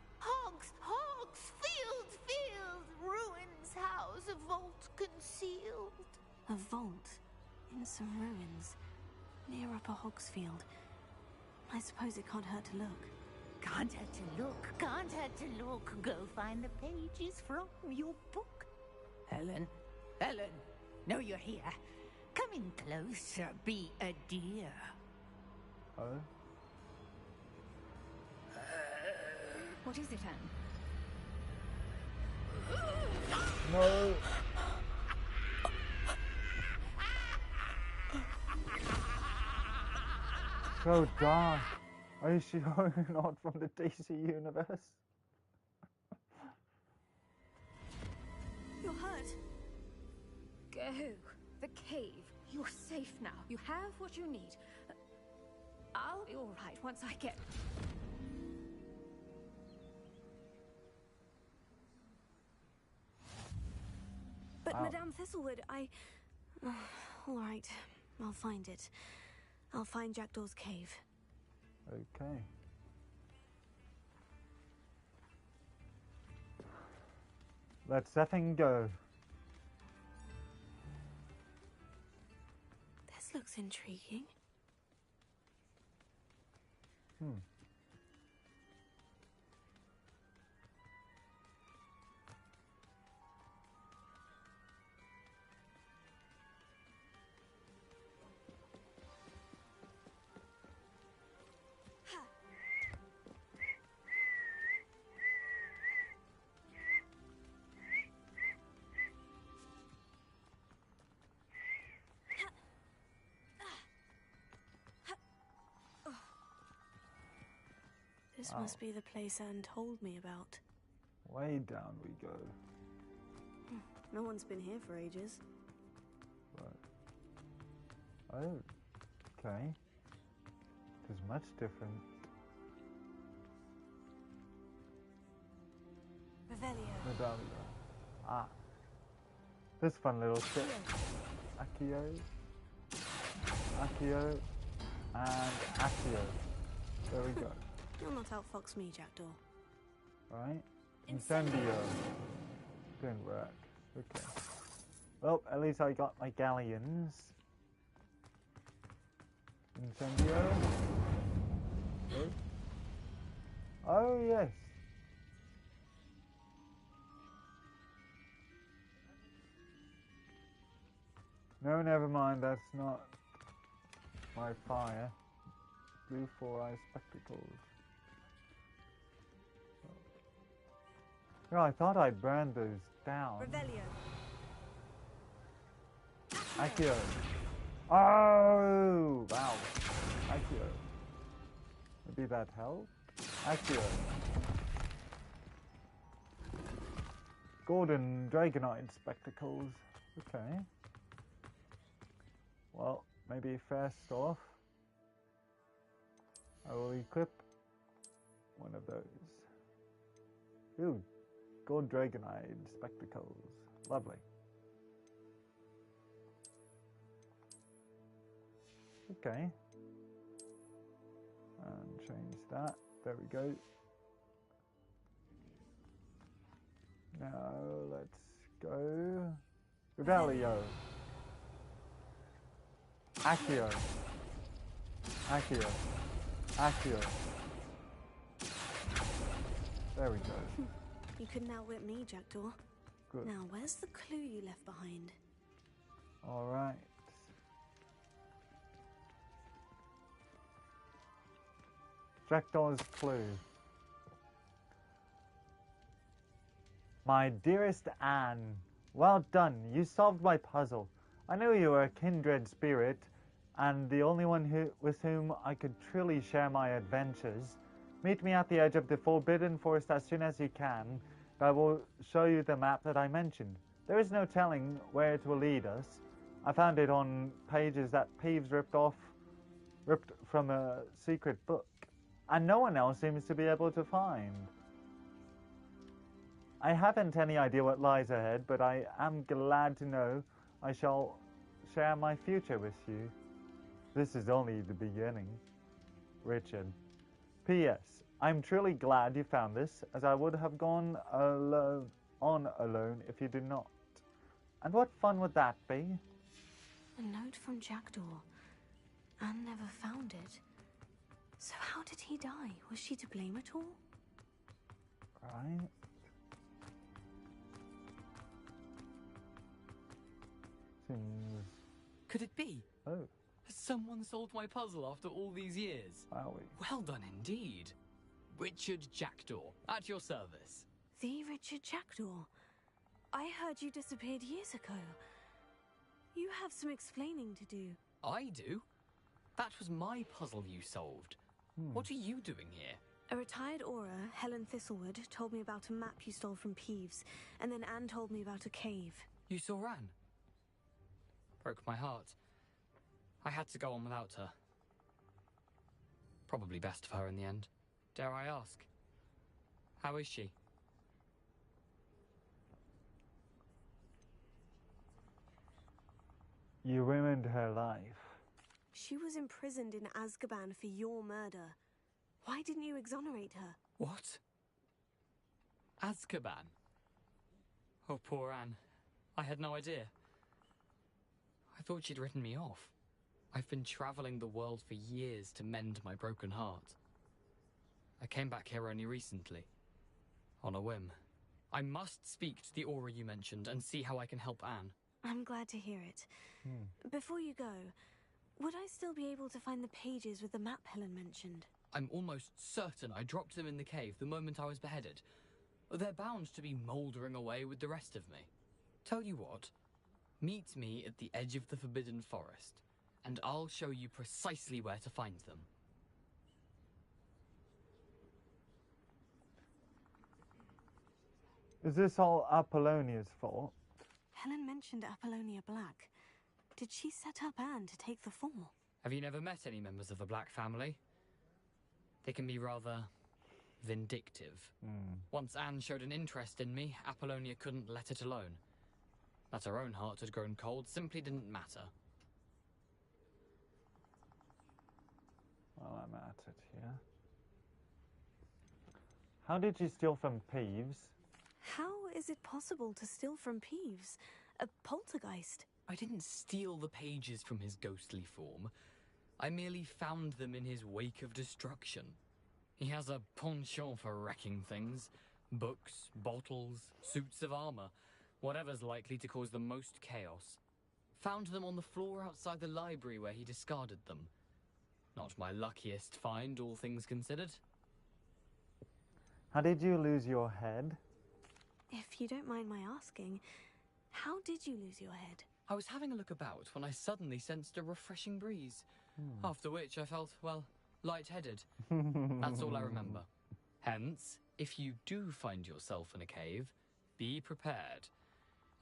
Field, ruins house, a vault concealed. A vault in some ruins near Upper Hogsfield. I suppose it can't hurt to look. Can't hurt to look, can't hurt to look. Go find the pages from your book. Helen, know you're here. Come in closer, be a dear. Oh? What is it, Anne? No! So dark. Are you sure you're not from the DC universe? You're hurt. Go. The cave. You're safe now. You have what you need. I'll be all right once I get... But Madame Thistlewood, all right, I'll find it. I'll find Jackdaw's cave. Okay. Let's effing go. This looks intriguing. This must be the place Anne told me about. Way down we go. No one's been here for ages. Right. Oh, okay. It is much different. Revelio. Medallia. Ah. This fun little ship. Accio. And Accio. There we go. You'll not outfox me, Jackdaw. Right? Incendio. Didn't work. Okay. Well, at least I got my galleons. Incendio. Oh, yes. No, never mind. That's not my fire. Blue 4-eye spectacles. No, I thought I'd burned those down. Revelio. Accio. Oh! Wow. Accio. Maybe that helped? Accio. Golden Dragonite spectacles. Okay. Well, maybe first off, I will equip one of those. Ooh, gold Dragonite spectacles. Lovely. Okay. And change that. There we go. Now let's go. Revelio. Accio. Accio. Accio. There we go. You couldn't outwit me, Jackdaw. Good. Now, where's the clue you left behind? Alright. Jackdaw's clue. My dearest Anne, well done. You solved my puzzle. I knew you were a kindred spirit, and the only one with whom I could truly share my adventures. Meet me at the edge of the Forbidden Forest as soon as you can, and I will show you the map that I mentioned. There is no telling where it will lead us. I found it on pages that Peeves ripped from a secret book, and no one else seems to be able to find. I haven't any idea what lies ahead, but I am glad to know I shall share my future with you. This is only the beginning. Richard. P.S. I'm truly glad you found this, as I would have gone alone if you did not. And what fun would that be? A note from Jackdaw. Anne never found it. So how did he die? Was she to blame at all? Right. Seems... Could it be? Oh. Has someone solved my puzzle after all these years? Wowie. Well done indeed. Richard Jackdaw, at your service. The Richard Jackdaw? I heard you disappeared years ago. You have some explaining to do. I do? That was my puzzle you solved. What are you doing here? A retired aura, Helen Thistlewood, told me about a map you stole from Peeves, and then Anne told me about a cave. You saw Anne? Broke my heart. I had to go on without her. Probably best of her in the end. Dare I ask? How is she? You ruined her life. She was imprisoned in Azkaban for your murder. Why didn't you exonerate her? What? Azkaban? Oh, poor Anne. I had no idea. I thought she'd written me off. I've been traveling the world for years to mend my broken heart. I came back here only recently, on a whim. I must speak to the aura you mentioned and see how I can help Anne. I'm glad to hear it. Before you go, would I still be able to find the pages with the map Helen mentioned? I'm almost certain I dropped them in the cave the moment I was beheaded. They're bound to be mouldering away with the rest of me. Tell you what, meet me at the edge of the Forbidden Forest, and I'll show you precisely where to find them. Is this all Apollonia's fault? Helen mentioned Apollonia Black. Did she set up Anne to take the fall? Have you never met any members of the Black family? They can be rather vindictive. Once Anne showed an interest in me, Apollonia couldn't let it alone. That her own heart had grown cold simply didn't matter. Well, I'm at it here. How did you steal from Peeves? How is it possible to steal from Peeves? A poltergeist? I didn't steal the pages from his ghostly form. I merely found them in his wake of destruction. He has a penchant for wrecking things. Books, bottles, suits of armor. Whatever's likely to cause the most chaos. Found them on the floor outside the library where he discarded them. Not my luckiest find, all things considered. How did you lose your head? If you don't mind my asking, how did you lose your head? I was having a look about when I suddenly sensed a refreshing breeze. After which I felt, well, lightheaded. That's all I remember. Hence, if you do find yourself in a cave, be prepared.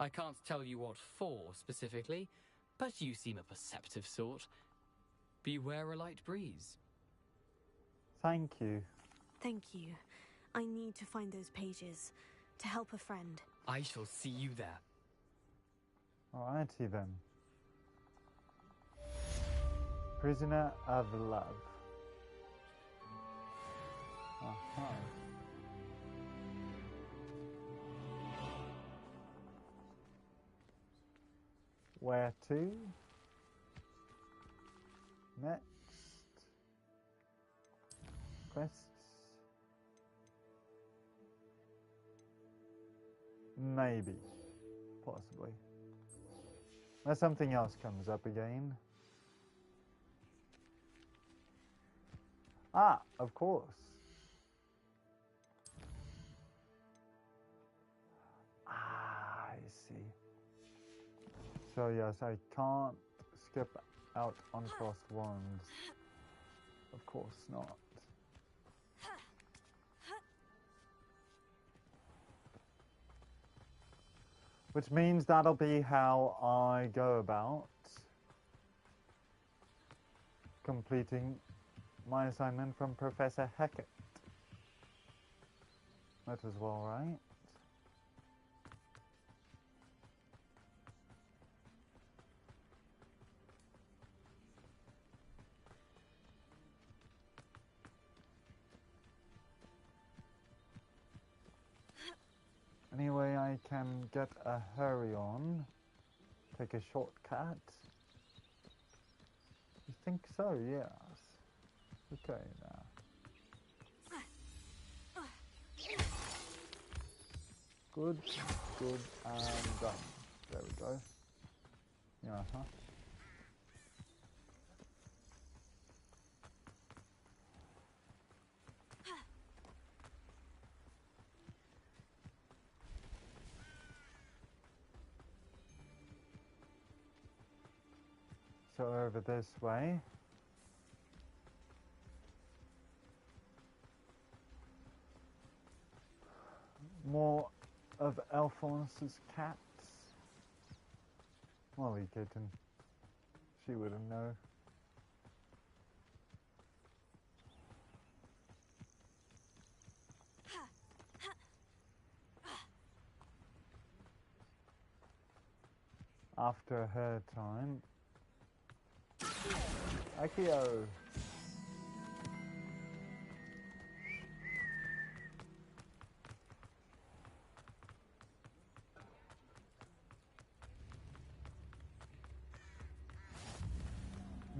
I can't tell you what for specifically, but you seem a perceptive sort. Beware a light breeze. Thank you. Thank you. I need to find those pages to help a friend. I shall see you there. Alrighty then. Prisoner of Love. Aha. Where to? Next. Quests. Maybe. Possibly. Unless something else comes up again. Ah, of course. Ah, I see. So yes, I can't skip out on crossed wands. Of course not. Which means that'll be how I go about completing my assignment from Professor Hackett. That as well, right? Anyway, I can get a hurry on. Take a shortcut. You think so? Yes. Okay, now. Good, good, and done. There we go. Yeah, huh? So over this way. More of Alphonse's cats. Molly kitten. She wouldn't know. After her time. Akio.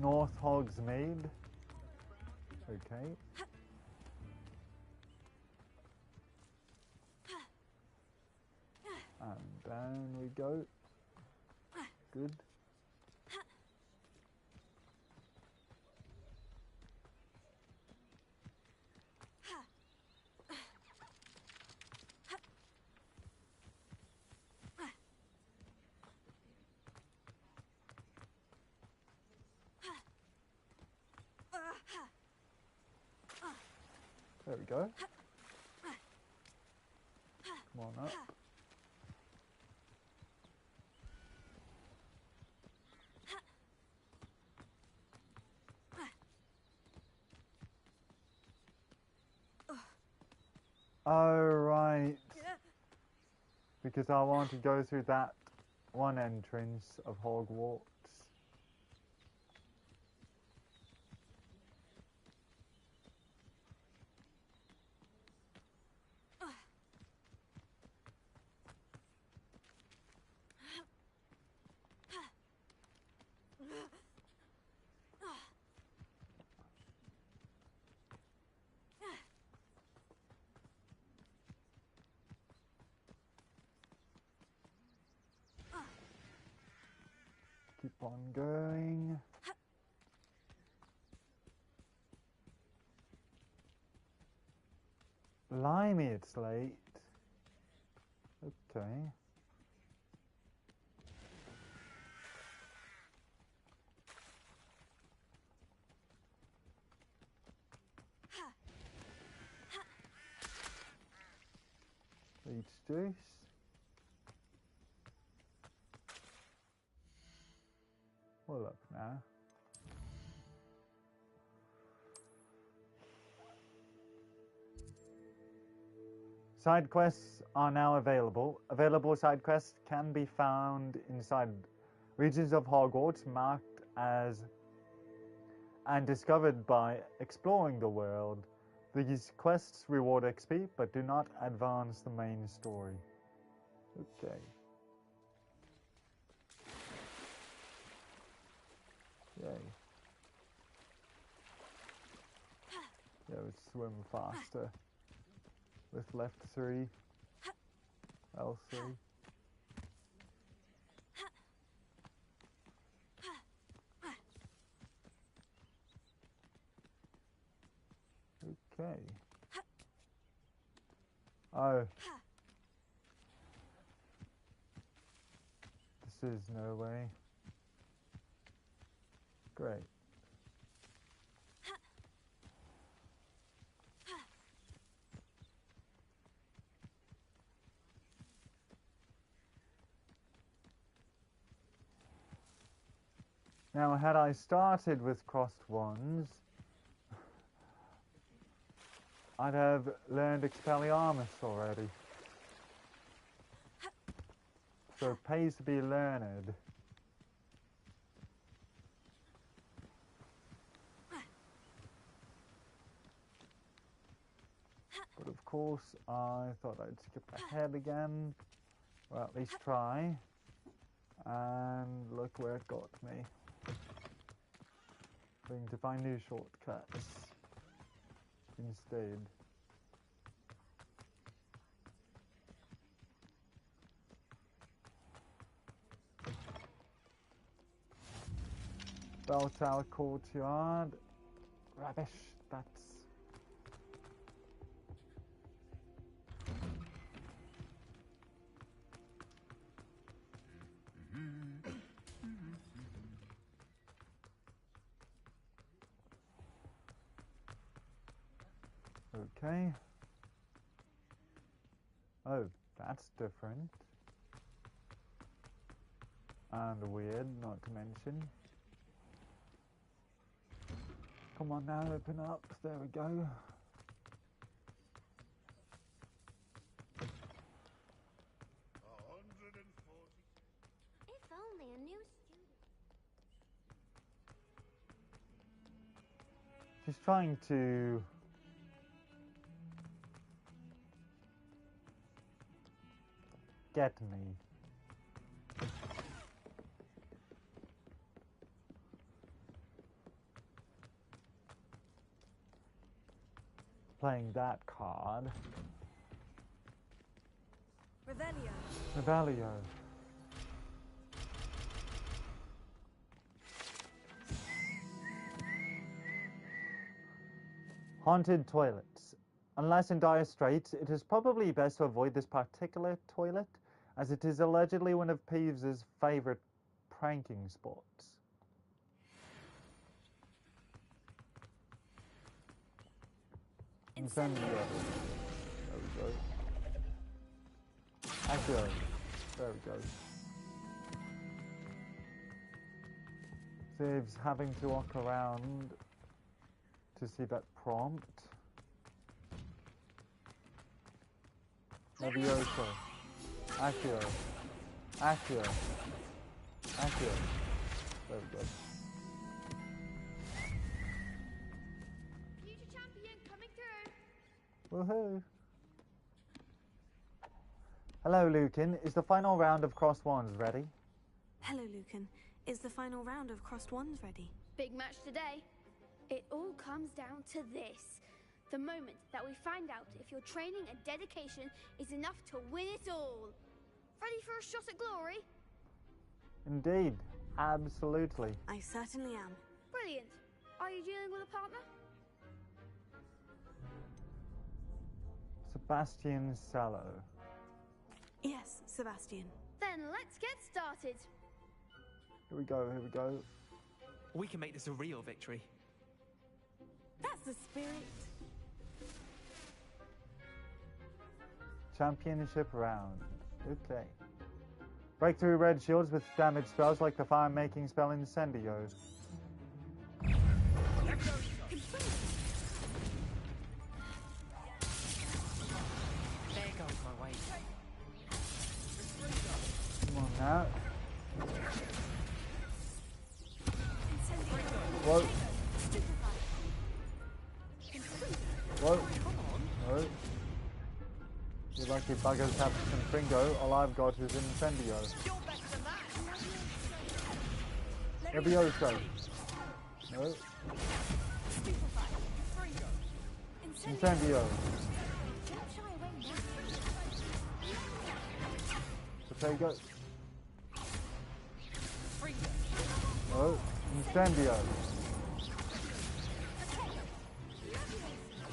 North Hogsmeade. Okay. And down we go. Good. There we go. Come on up. Oh, right. Because I want to go through that one entrance of Hogwarts. Keep on going. Blimey, it's late. Okay. Leech juice. We'll look now. Side quests are now available. Available side quests can be found inside regions of Hogwarts marked as and discovered by exploring the world. These quests reward XP but do not advance the main story. Okay. Yay. Yeah, we swim faster. With left 3, L3. Okay. Oh. This is no way. Great. Now, had I started with crossed wands, I'd have learned Expelliarmus already. So it pays to be learned. But of course, I thought I'd skip ahead again, or at least try, and look where it got me. Going to find new shortcuts instead. Bell Tower Courtyard. Rubbish, that's... Okay. Oh, that's different. And weird, not to mention. Come on now, open up. There we go. If only a new student. She's trying to... get me. Playing that card. Revelio. Revelio. Haunted toilets. Unless in dire straits, it is probably best to avoid this particular toilet, as it is allegedly one of Peeves' favourite pranking spots. Incendio. There we go. Accio. There we go. Saves having to walk around to see that prompt. Levioso. Accio. Accio. Accio. There we go. Future champion coming through. Woohoo! Hello, Lucan. Is the final round of Crossed Wands ready? Hello, Lucan. Is the final round of Crossed Wands ready? Big match today. It all comes down to this. The moment that we find out if your training and dedication is enough to win it all. Ready for a shot at glory? Indeed. Absolutely. I certainly am. Brilliant. Are you dealing with a partner? Sebastian Sallow. Yes, Sebastian. Then let's get started. Here we go, here we go. We can make this a real victory. That's the spirit. Championship round. Okay. Break through red shields with damage spells like the fire-making spell Incendio. There goes my weight. Come on now. Whoa. Whoa. No. You lucky buggers have some Pringo. All I've got is Incendio. Levioso. No. Incendio. Potato. No. Incendio.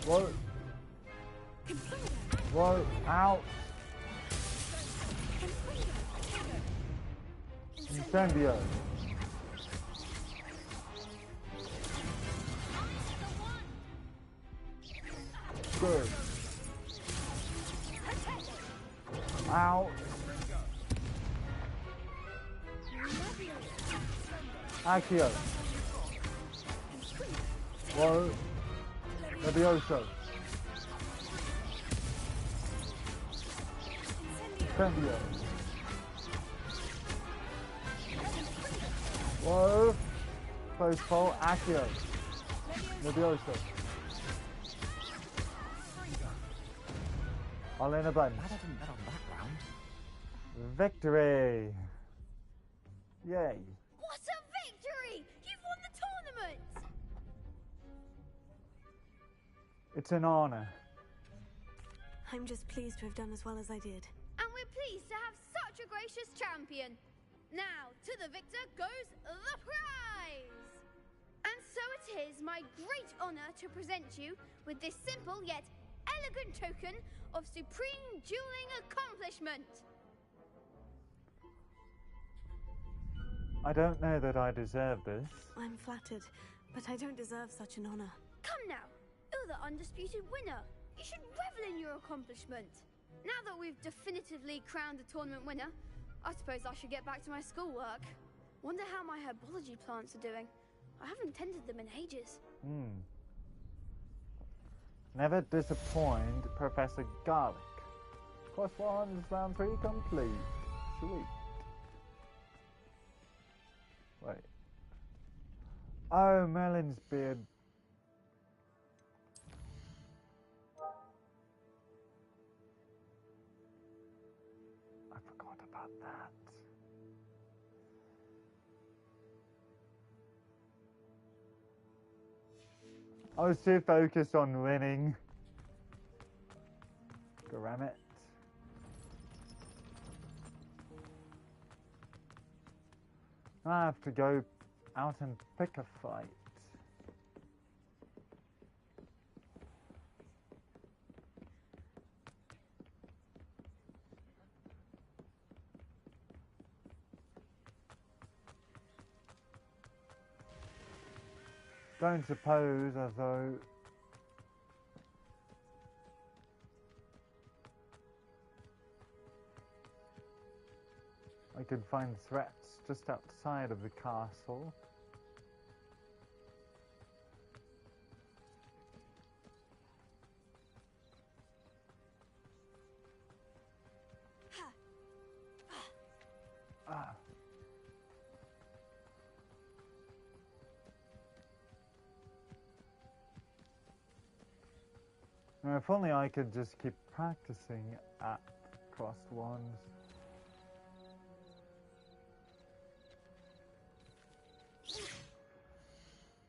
Whoa. Whoa. Ow. Incendio. Good. Ow. Accio. Whoa. Levioso. Incendio. Whoa. Close call. Accio. Levioso. All in a bunch. Glad I didn't bet on that round. Victory! Yay. What a victory! You've won the tournament! It's an honor. I'm just pleased to have done as well as I did. And we're pleased to have such a gracious champion. Now, to the victor goes the prize! And so it is my great honor to present you with this simple yet elegant token of supreme dueling accomplishment. I don't know that I deserve this. I'm flattered, but I don't deserve such an honor. Come now, you're the undisputed winner. You should revel in your accomplishment. Now that we've definitively crowned the tournament winner, I suppose I should get back to my schoolwork. Wonder how my herbology plants are doing. I haven't tended them in ages. Never disappoint Professor Garlic. Course 1 round 3 complete. Sweet. Wait. Oh, Merlin's beard. I forgot about that. I was too focused on winning. Damn it. I have to go out and pick a fight. Don't suppose as though I could find threats just outside of the castle. Now, if only I could just keep practicing at crossed wands.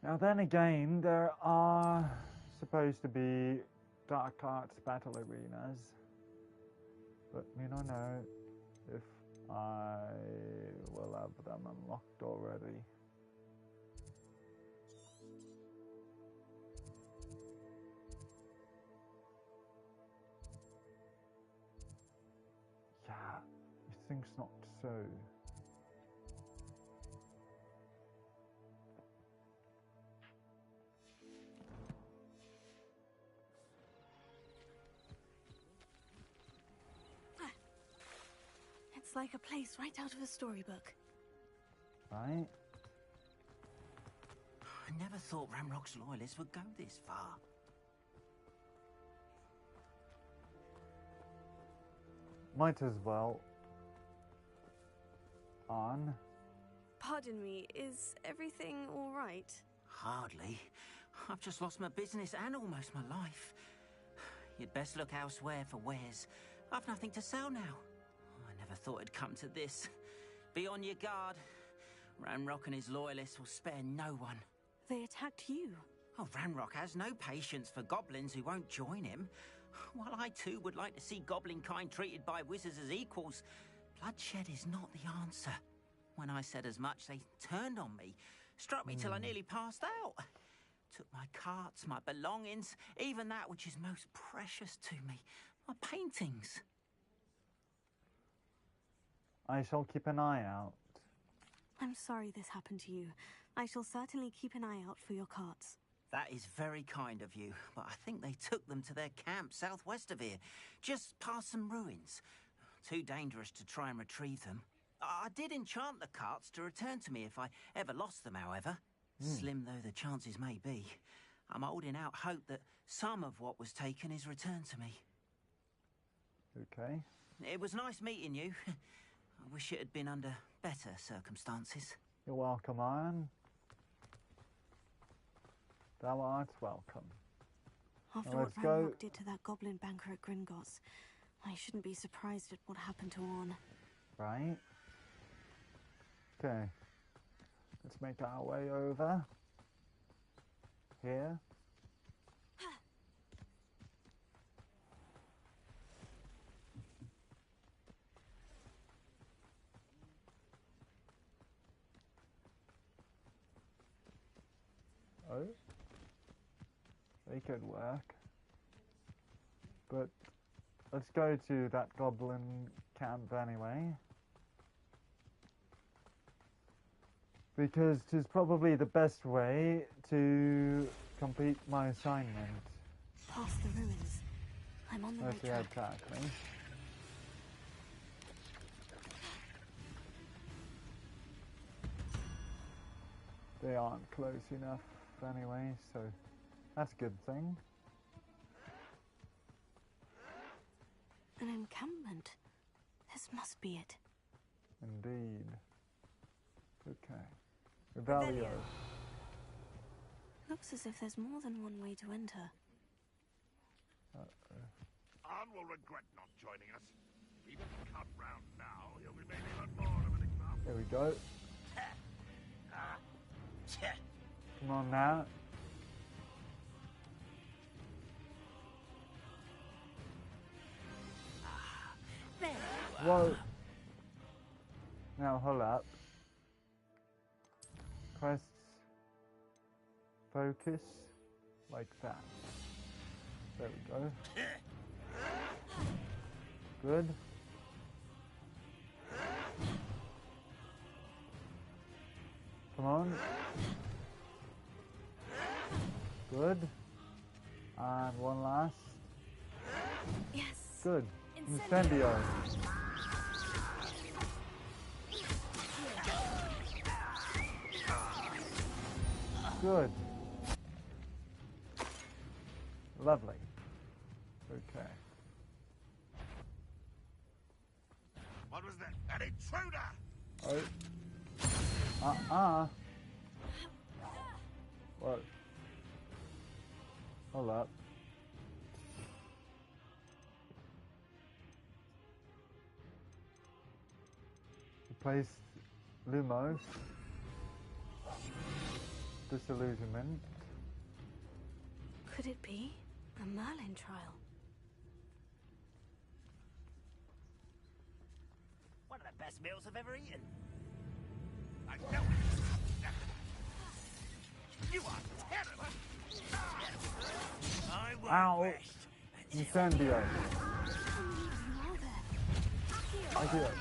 Now then again, there are supposed to be dark arts battle arenas, but we don't know if I will have them unlocked already. Yeah, methinks not so. like a place right out of a storybook. Right? I never thought Ranrock's loyalists would go this far. Might as well. On. Pardon me, is everything all right? Hardly. I've just lost my business and almost my life. You'd best look elsewhere for wares. I've nothing to sell now. I never thought it'd come to this. Be on your guard. Ranrock and his loyalists will spare no one. They attacked you. Oh, Ranrock has no patience for goblins who won't join him. While I too would like to see goblin kind treated by wizards as equals, bloodshed is not the answer. When I said as much, they turned on me, struck me till I nearly passed out. Took my carts, my belongings, even that which is most precious to me, my paintings. I shall keep an eye out. I'm sorry this happened to you. I shall certainly keep an eye out for your carts. That is very kind of you, but I think they took them to their camp southwest of here, just past some ruins. Too dangerous to try and retrieve them. I did enchant the carts to return to me if I ever lost them, however. Slim though the chances may be, I'm holding out hope that some of what was taken is returned to me. Okay. It was nice meeting you. I wish it had been under better circumstances. You're welcome, Iron. Thou art welcome. After what Ranrock did to that goblin banker at Gringotts, I shouldn't be surprised at what happened to Orn. Right. Okay. Let's make our way over. Here. Oh. They could work. But let's go to that goblin camp anyway. Because it is probably the best way to complete my assignment. Past the ruins. I'm on the right track. Exactly. They aren't close enough anyway, so that's a good thing. An encampment. This must be it. Indeed. Okay. Revelio. Looks as if there's more than one way to enter. Arn will regret not joining us. If he doesn't come round now, he'll remain even more of an example. There we go. Come on now. Whoa. Now hold up. Press focus like that. There we go. Good. Come on. Good. And one last. Yes. Good. Incendio. Good. Lovely. Okay. What was that? An intruder! Oh. What? Hold up. Replace Lumos. Disillusionment. Could it be a Merlin trial? One of the best meals I've ever eaten. I know it! You are terrible! I won't Ow! rest. Incendio. I do it.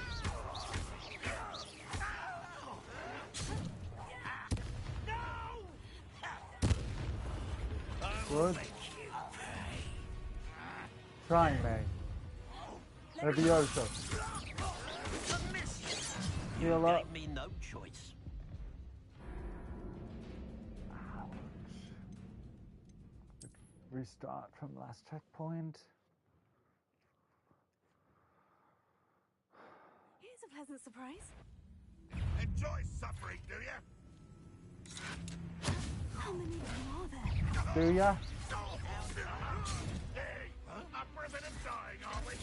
Good. Try me. Levioso. You Heal up. gave me no choice. Restart from last checkpoint. Here's a pleasant surprise. Enjoy suffering, do you? How many of them are there? Do ya? Hey, up for a bit of dying, are we?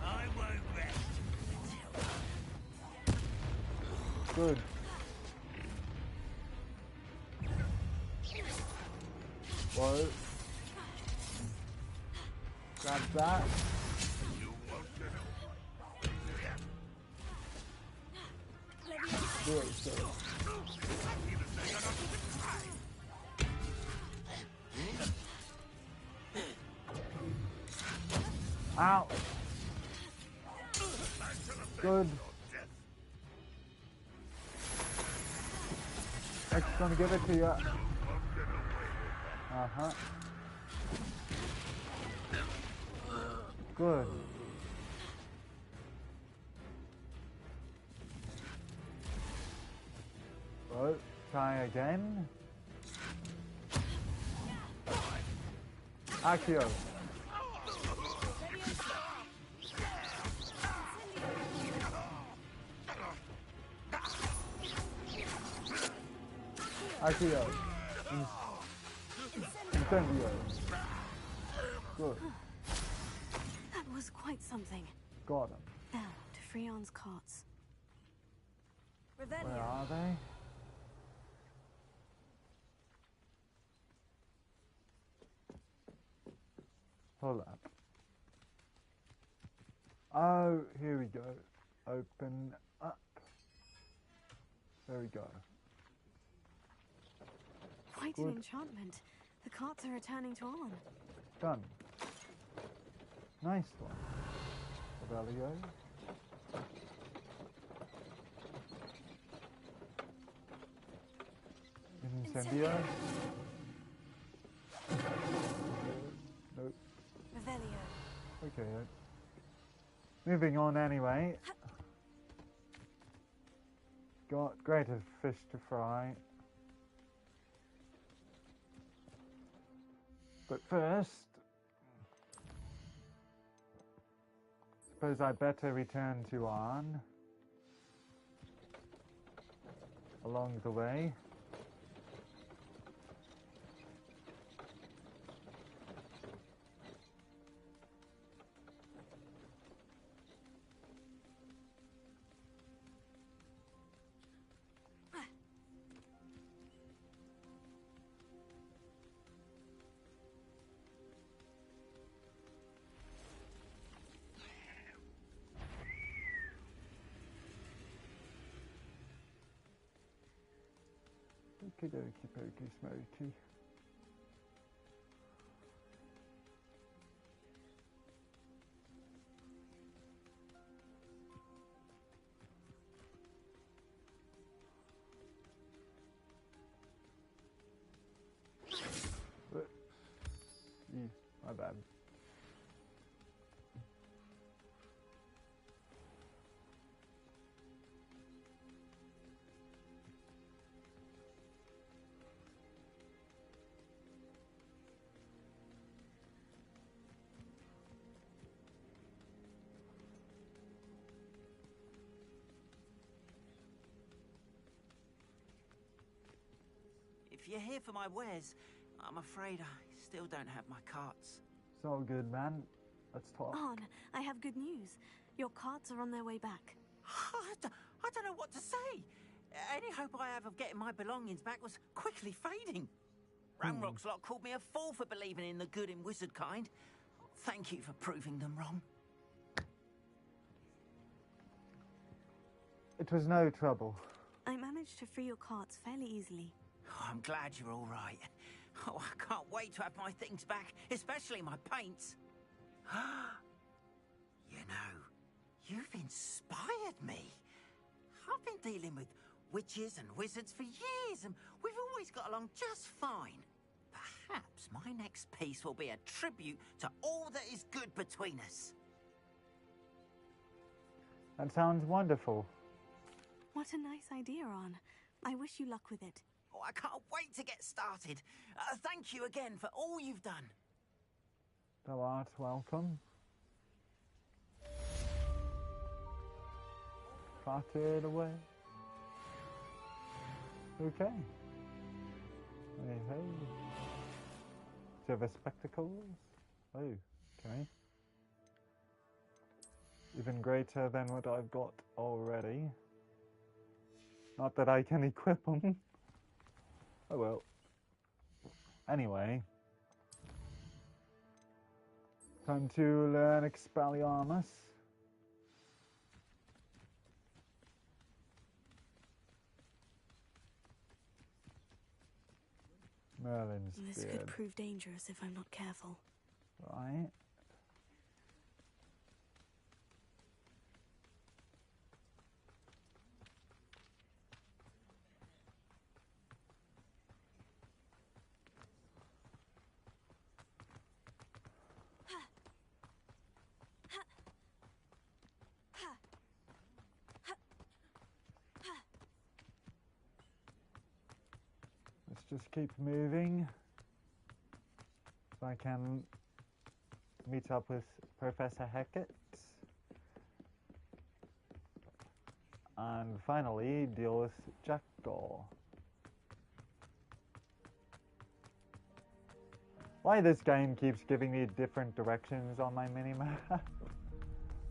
I won't rest. Good. Whoa. Grab that. You won't get away. Do it, so. Ow. Good. X gonna give it to you. Uh-huh. Good. Well, try again. Accio. Accio. Incendio. Good. That was quite something. Got him. Now, to Freon's carts. Where are they? Hold up. Oh, here we go. Open up. There we go. Quite Good. an enchantment. The carts are returning to on. Done. Nice one. Revelio. Incendio. Nope. Revelio. Okay. Moving on anyway. Got greater fish to fry. But first, suppose I'd better return to Arn along the way. Okie dokie pokey smoky. My bad. If you're here for my wares, I'm afraid I still don't have my carts. It's all good, man. Let's talk. On, I have good news. Your carts are on their way back. I don't know what to say. Any hope I have of getting my belongings back was quickly fading. Ramrock's lot called me a fool for believing in the good in wizard kind. Thank you for proving them wrong. It was no trouble. I managed to free your carts fairly easily. Oh, I'm glad you're all right. Oh, I can't wait to have my things back, especially my paints. You know, you've inspired me. I've been dealing with witches and wizards for years, and we've always got along just fine. Perhaps my next piece will be a tribute to all that is good between us. That sounds wonderful. What a nice idea, Ron. I wish you luck with it. Oh, I can't wait to get started. Thank you again for all you've done. Thou art welcome. Farted away. Okay. Hey, hey. Silver spectacles. Oh, okay. Even greater than what I've got already. Not that I can equip them. Oh well. Anyway. Time to learn Expelliarmus. Merlin's This beard. could prove dangerous if I'm not careful. Right. Let's just keep moving. So I can meet up with Professor Hackett. And finally, deal with Jackdaw. Why this game keeps giving me different directions on my minimap?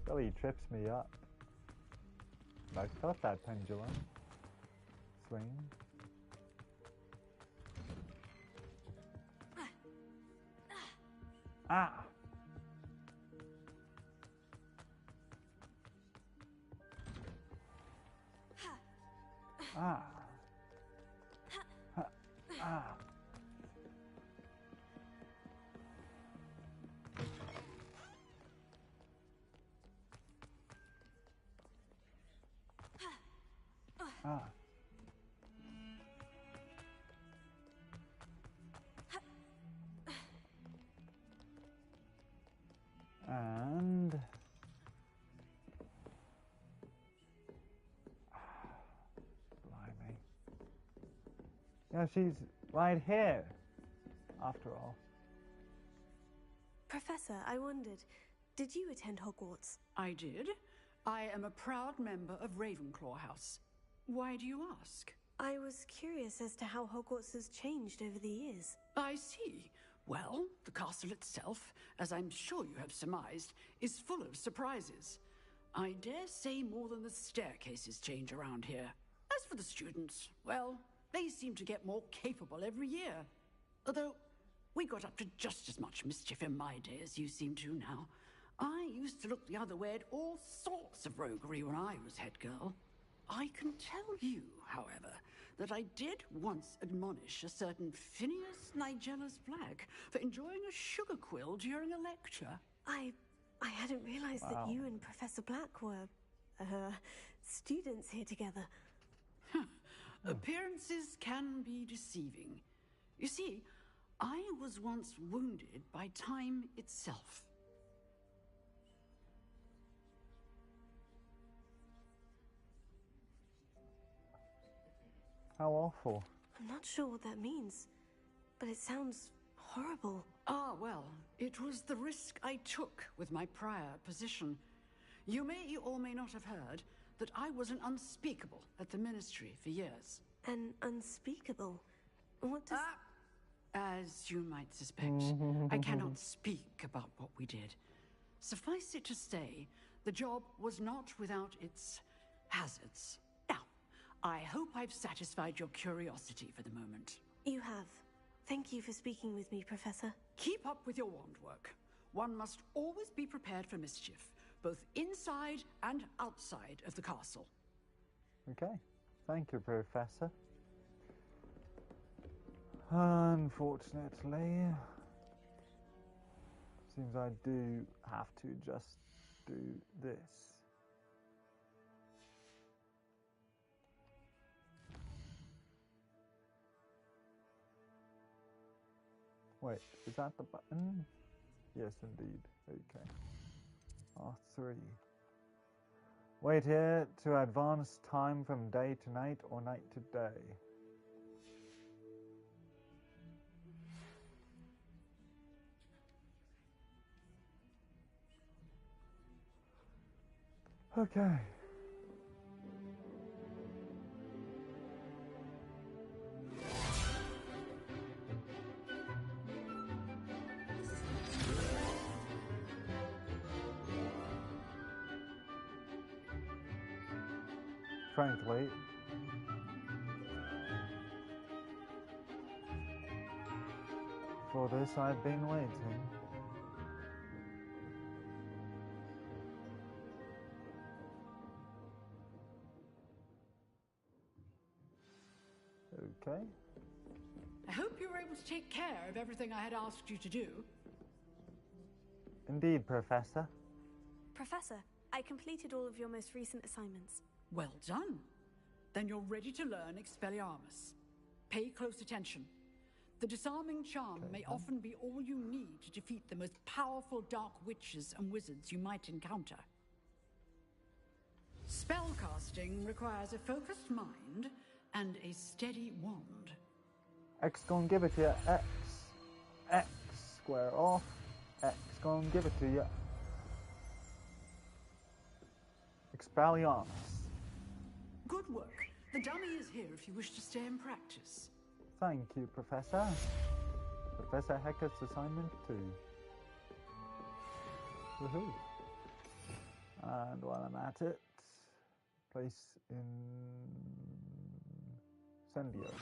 Really trips me up. I felt that pendulum swing. Ah! Ah! Ah! Ah. And blimey. Yeah, she's right here, after all. Professor, I wondered, did you attend Hogwarts? I did. I am a proud member of Ravenclaw House. Why do you ask? I was curious as to how Hogwarts has changed over the years. I see. Well, the castle itself, as I'm sure you have surmised, is full of surprises. I dare say more than the staircases change around here. As for the students, well, they seem to get more capable every year. Although, we got up to just as much mischief in my day as you seem to now. I used to look the other way at all sorts of roguery when I was head girl. I can tell you, however, that I did once admonish a certain Phineas Nigella's Black for enjoying a sugar quill during a lecture. I hadn't realized that you and Professor Black were, students here together. Appearances can be deceiving. You see, I was once wounded by time itself. How awful. I'm not sure what that means, but it sounds horrible. Ah, well, it was the risk I took with my prior position. You may or may not have heard that I was an unspeakable at the Ministry for years. An unspeakable? What does... As you might suspect, I cannot speak about what we did. Suffice it to say, the job was not without its hazards. Now, I hope I've satisfied your curiosity for the moment. You have. Thank you for speaking with me, Professor. Keep up with your wand work. One must always be prepared for mischief, both inside and outside of the castle. Okay. Thank you, Professor. Unfortunately, seems I do have to just do this. Wait, is that the button? Yes, indeed. Okay. R3. Wait here to advance time from day to night or night to day. Okay. Frankly, for this I've been waiting. Okay. I hope you were able to take care of everything I had asked you to do. Indeed, Professor. Professor, I completed all of your most recent assignments. Well done. Then you're ready to learn Expelliarmus. Pay close attention. The disarming charm may often be all you need to defeat the most powerful dark witches and wizards you might encounter. Spellcasting requires a focused mind and a steady wand. X gonna give it to you. X. X. Square off. X gonna give it to you. Expelliarmus. Good work. The dummy is here if you wish to stay and practice. Thank you, Professor. Professor Hecat's assignment 2. Woohoo. And while I'm at it, place Incendio.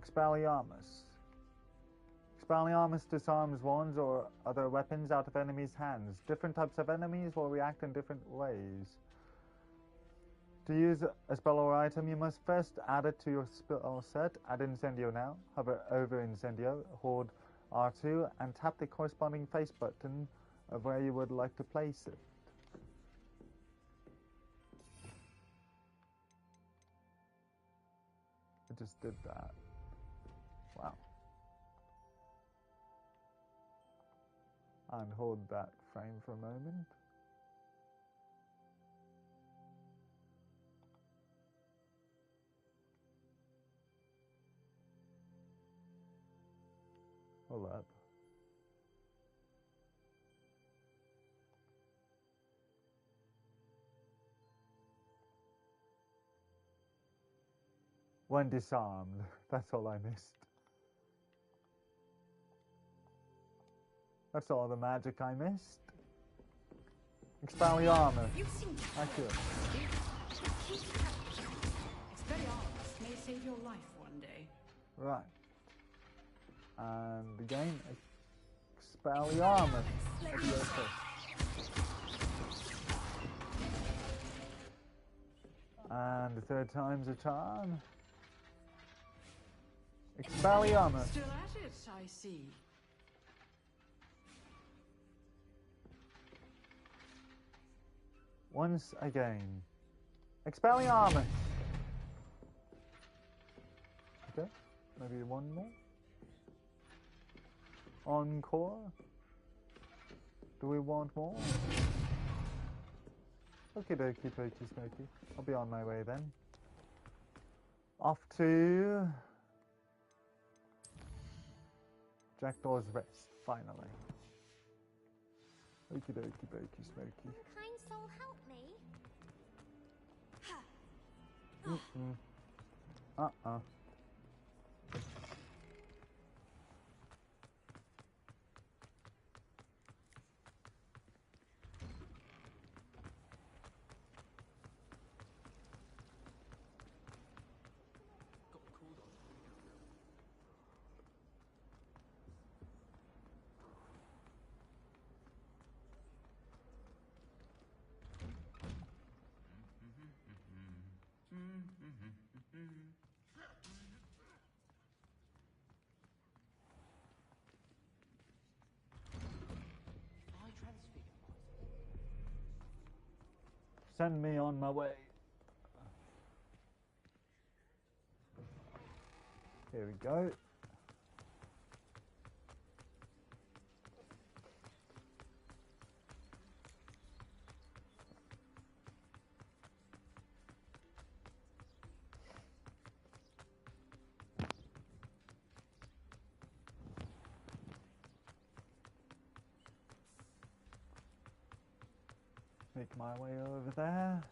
Expelliarmus. Expelliarmus disarms wands or other weapons out of enemies' hands. Different types of enemies will react in different ways. To use a spell or item, you must first add it to your spell set. Add Incendio now. Hover over Incendio, hold R2, and tap the corresponding face button of where you would like to place it. I just did that. Wow. And hold that frame for a moment. Hold up. One disarmed. That's all I missed. That's all the magic I missed. Expelliarmus. Accurate. Expelliarmus may save your life one day. Right. And again, Expelliarmus. And the third time's a charm. Expelliarmus. Still at it, I see. Once again. Expelliarmus. Okay, maybe one more. Encore. Do we want more? Okie dokie, pokey smoky. I'll be on my way then. Off to Jackdaw's Rest, finally. Okie dokie, pokey smoky. Kind soul, help me. Send me on my way. Here we go. sneak my way over there.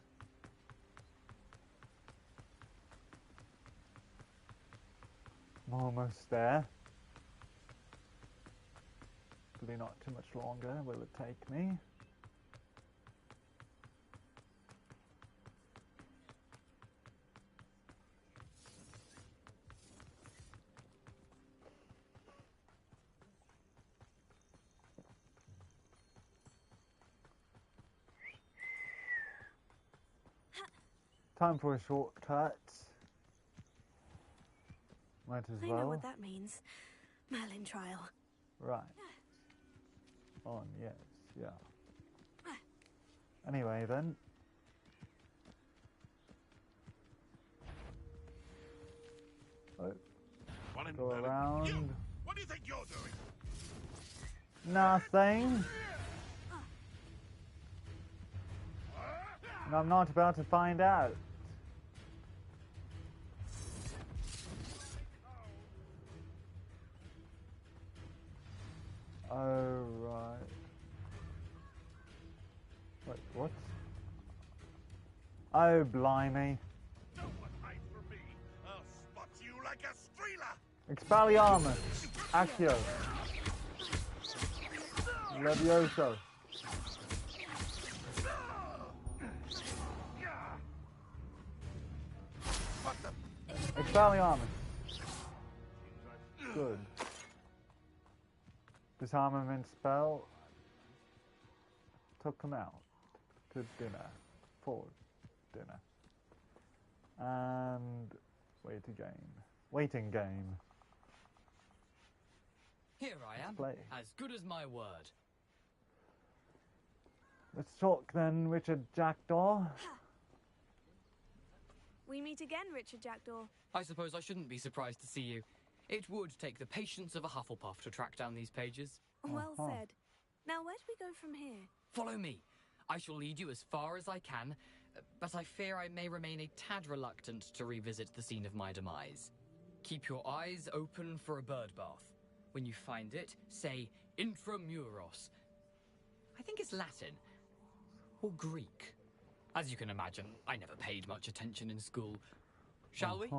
I'm almost there. Hopefully not too much longer will it take me. Time for a shortcut. Might as well. I know what that means. Merlin trial. Right. On, yes, yeah. Anyway, then. Oh. Go around. What do you think you're doing? Nothing. And I'm not about to find out. Oh, right. Wait, what? Oh, blimey. No one hides from me. I'll spot you like a streeler. Expelliarmus. Accio. Levioso. Expelliarmus. Good. Disarmament spell. Took him out. To dinner. For dinner. And waiting game. Waiting game. Here I am. Play. As good as my word. Let's talk then, Richard Jackdaw. We meet again, Richard Jackdaw. I suppose I shouldn't be surprised to see you. It would take the patience of a Hufflepuff to track down these pages. Well said. Now, where do we go from here? Follow me. I shall lead you as far as I can, but I fear I may remain a tad reluctant to revisit the scene of my demise. Keep your eyes open for a bird bath. When you find it, say intramuros. I think it's Latin. Or Greek. As you can imagine, I never paid much attention in school. Shall we?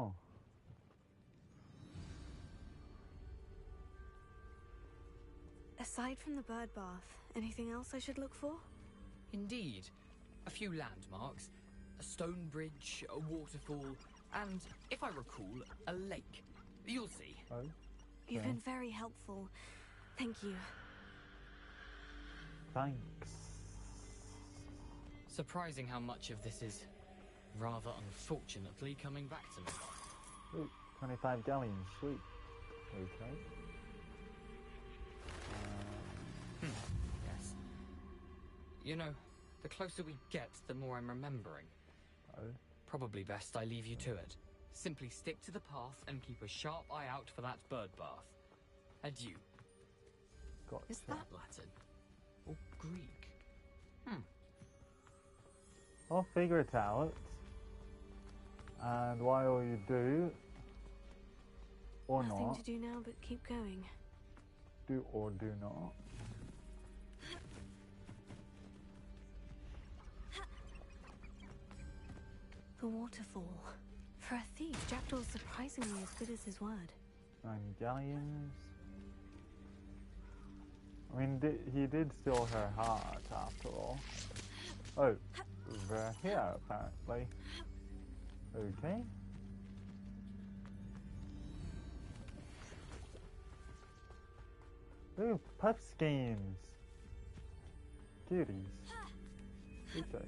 Aside from the bird bath, anything else I should look for? Indeed. A few landmarks, a stone bridge, a waterfall, and, if I recall, a lake. You'll see. Oh. You've been very helpful. Thank you. Thanks. Surprising how much of this is, rather unfortunately, coming back to me. Ooh, 25 galleons, sweet. Okay. Yes. You know, the closer we get, the more I'm remembering. Oh. Probably best I leave you to it. Simply stick to the path and keep a sharp eye out for that bird bath. Adieu. Gotcha. Is that Latin? Or Greek? I'll figure it out. And while you do, or Nothing not, to do now but keep going. do or do not. The waterfall. For a thief, Jackdaw's surprisingly as good as his word. 9 galleons. I mean, he did steal her heart after all. Oh, over here apparently. Okay. Ooh, puff schemes. Cuties. Okay.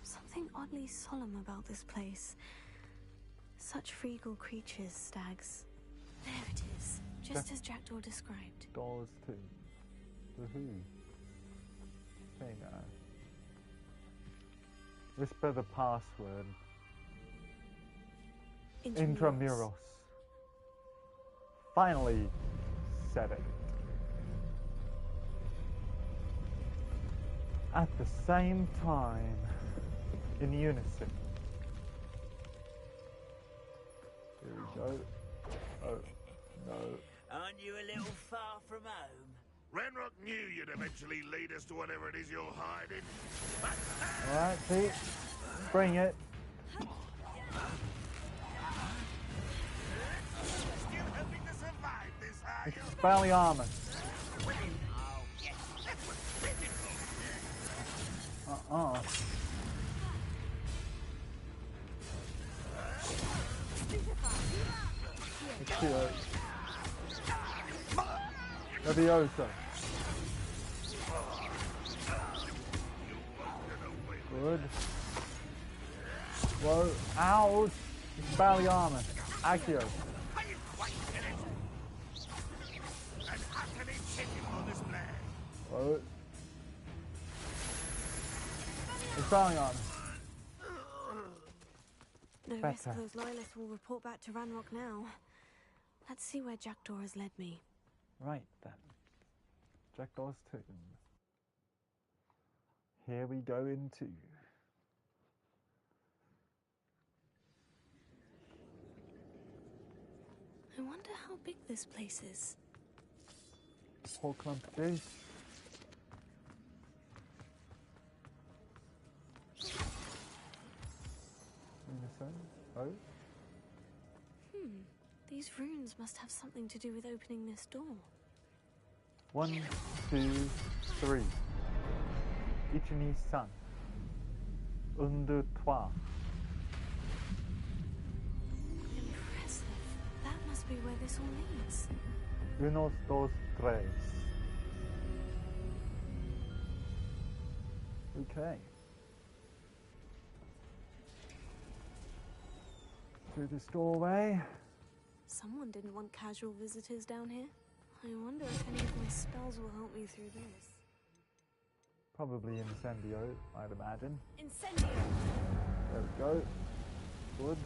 Something oddly solemn about this place. Such regal creatures, stags. There it is, just as Jackdaw described. Doors too. Woohoo. Okay now. Whisper the password. Intramuros. Finally said it. At the same time, in unison. Here we go. Oh, no. Aren't you a little far from home? Ranrock knew you'd eventually lead us to whatever it is you're hiding. Alright, see? Bring it. Still hoping to survive this, are you? Expel armor. Leviosa. Good. Whoa. Ouch. Expelliarmus. Accio. Whoa. Expelliarmus. No risk those loyalists will report back to Ranrock now. Let's see where Jackdaw has led me. Right then. Jackdaw's tomb. Here we go into. I wonder how big this place is. Whole clump of days. In the sun. Oh. These runes must have something to do with opening this door. 1, 2, 3. Ichini san. 1, 2, 3. Impressive. That must be where this all leads. 1, 2, 3. Okay. Through this doorway. Someone didn't want casual visitors down here. I wonder if any of my spells will help me through this. Probably Incendio, I'd imagine. Incendio! There we go. Good.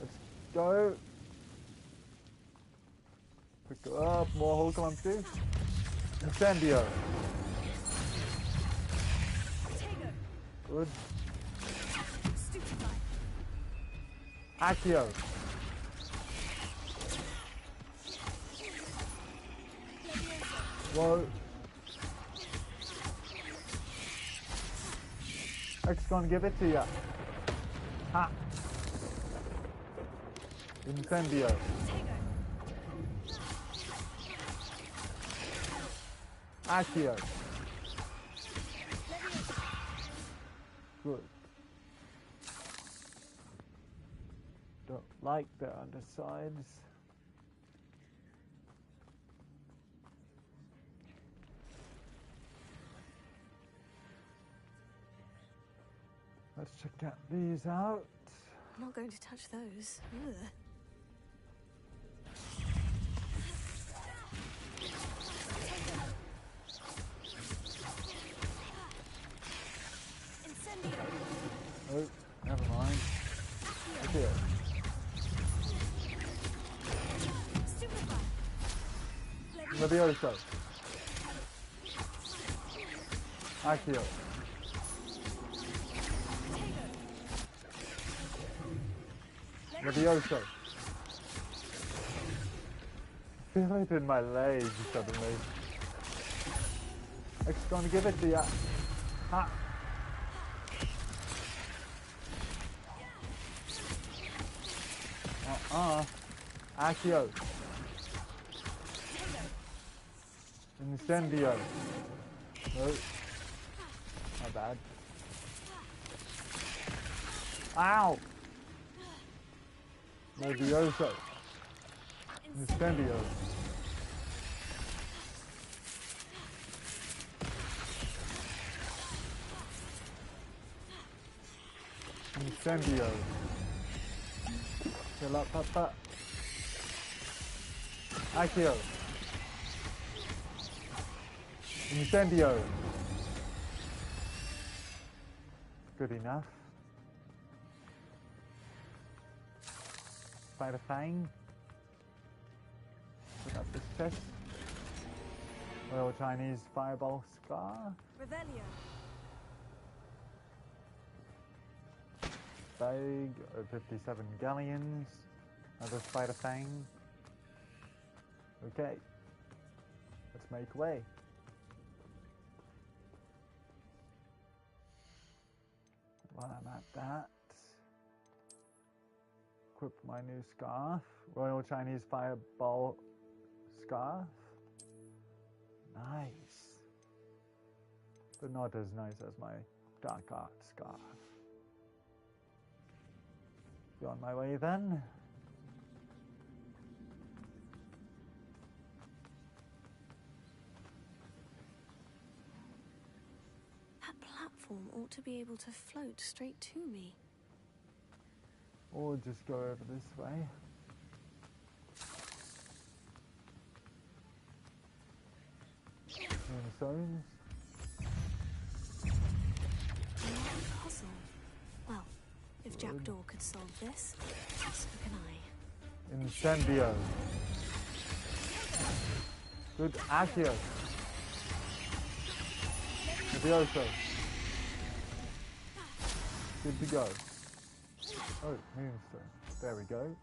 Let's go. Pick it up. More whole clump too. Incendio. Good. Accio. Whoa. X gonna give it to ya. Ha. Incendio. Accio. Good. Don't like the undersides. Let's check out these out. I'm not going to touch those. Ugh. Oh, never mind. Okay. Levioso. Accio. Levioso. I feel it in my legs suddenly. X gonna give it to ya. Ha. Accio. Incendio. No. My bad. Ow! Levioso. Incendio. Incendio. Chill up, papa. Accio. Incendio. Good enough. Spider Fang. Put up this chest. Royal Chinese Fireball Scar. Revelio. Bag of 57 galleons. Another Spider Fang. Okay. Let's make way. While I'm at that, equip my new scarf. Royal Chinese Fireball scarf. Nice. But not as nice as my dark art scarf. Be on my way then. That platform ought to be able to float straight to me. Or just go over this way. Moonstones. Puzzle. Well, if Jackdaw could solve this, so can I. Incendio. Good Accio. Levioso. Good to go. Oh, Moonstone. There we go.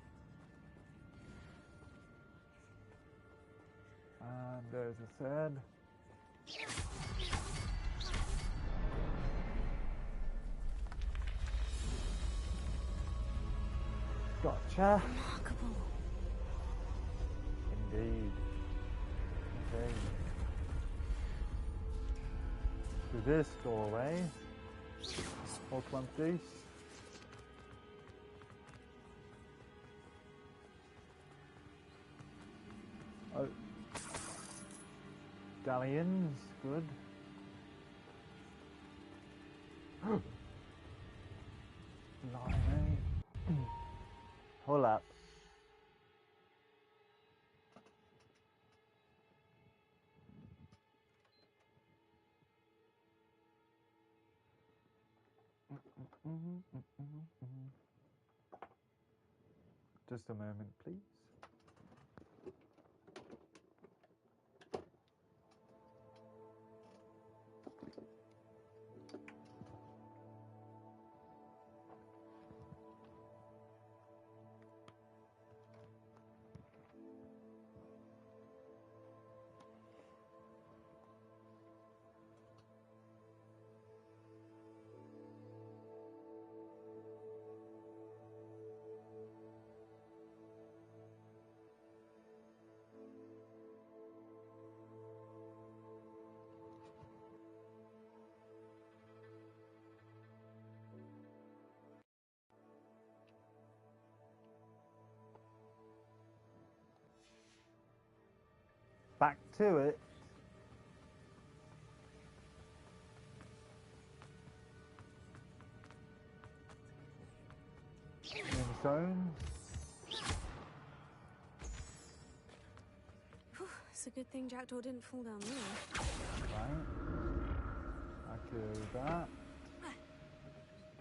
And there's a third. Gotcha. Remarkable. Indeed. Okay. To this doorway. All clumpies. Oh. Galleons, good. Blimey. Hold up. Just a moment, please. Back to it. Moonstone. It's a good thing Jackdaw didn't fall down there. Right. Accio that.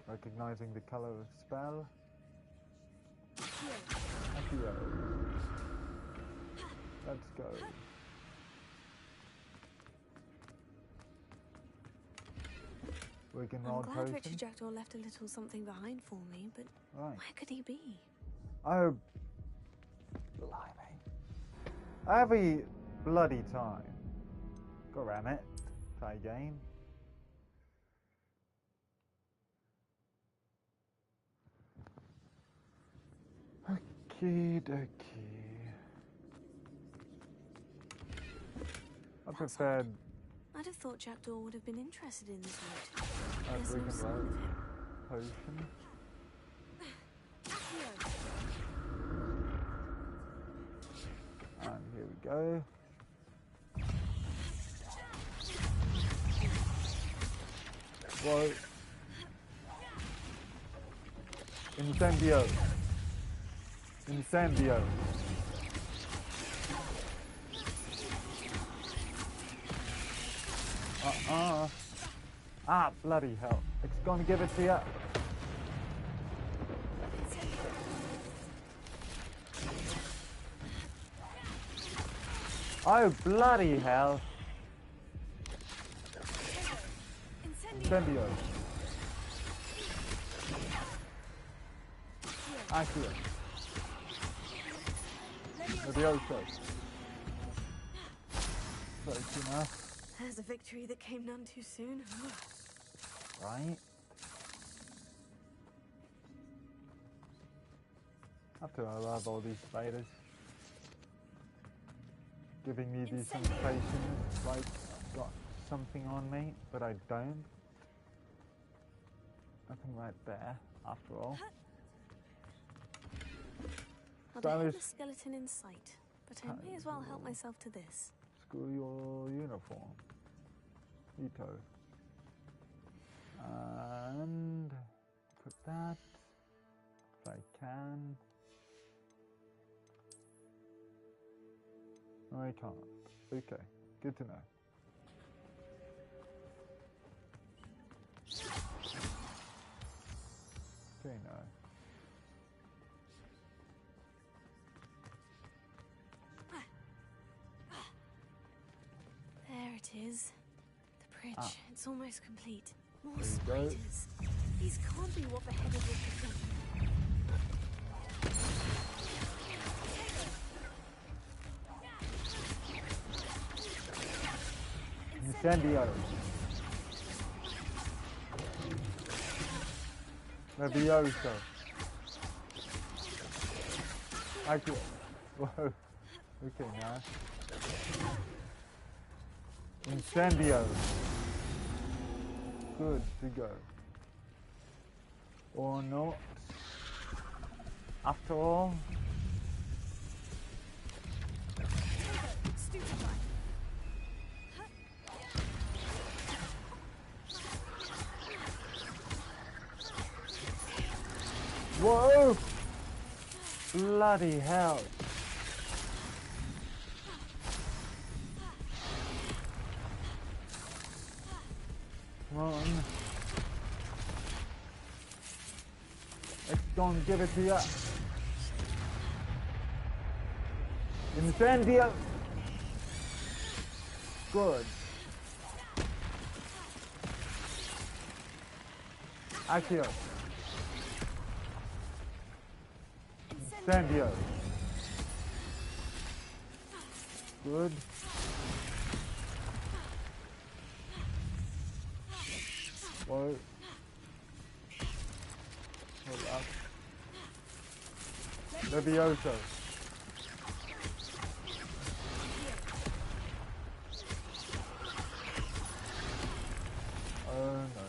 Recognizing the color of spell. Accio. Let's go. We can roll I'm glad potion. Richard Jackdaw left a little something behind for me, but Right. where could he be? Oh, blimey. Every bloody time. Go ram it. Try again. Okie dokie. I preferred. I'd have thought Jackdaw would have been interested in this route. There's We no can sign roll of him. potion. And here we go. Whoa. Incendio. Incendio. Ah, bloody hell. It's gonna give it to you. Oh, bloody hell. Incendio. Accio. Levioso. close enough. There's a victory that came none too soon. Right. After I love all these spiders. Giving me these sensations like I've got something on me, but I don't. Nothing right there, after all. Not a headless skeleton in sight, but I may as well help myself to this. Screw your uniform. Ito. And put that, if I can. I can't. Okay, good to know. Okay, no. There it is. The bridge. Ah. It's almost complete. More There you go. spiders. These can't be what the head of it become. Incendio. Levioso. Actually, whoa. Okay, now. Incendio. Good to go. Or not. After all. Whoa! Bloody hell. Come on. Let's go and give it to ya. Incendio! Good. Accio. Incendio. Good. Whoa. Hold up. Levioso. Oh no.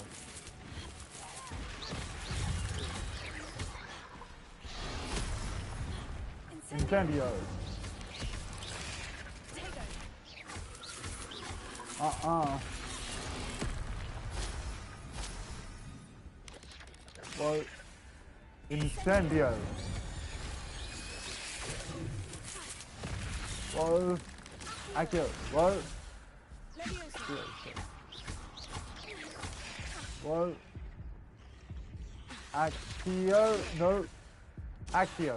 Incendio. Whoa. Incendio. Whoa. Accio. Whoa. Whoa. Accio. No. Accio.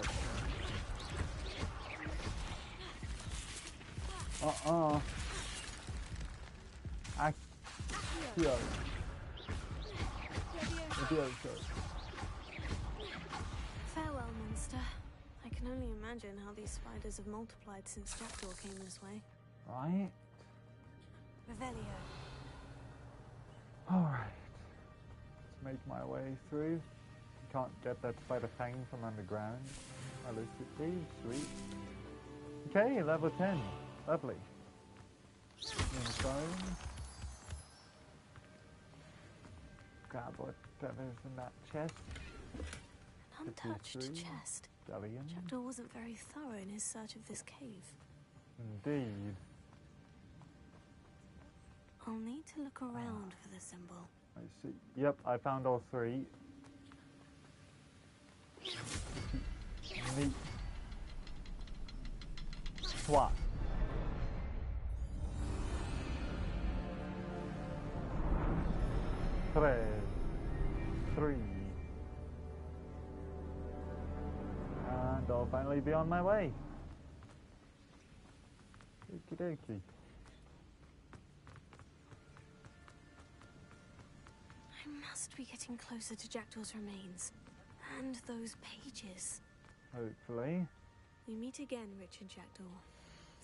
Accio. Farewell, monster. I can only imagine how these spiders have multiplied since Jackdaw came this way. Right? Revelio. Alright. Let's make my way through. You can't get that spider fang from underground. Realistically, sweet. Okay, level 10. Lovely. Inside. Grab whatever's in that chest. An untouched 53. chest. Galleon. Jackdaw wasn't very thorough in his search of this cave. Indeed. I'll need to look around for the symbol. I see. Yep, I found all three. Neat. Swat. Three. And I'll finally be on my way. Okie dokie. I must be getting closer to Jackdaw's remains. And those pages. Hopefully. We meet again, Richard Jackdaw.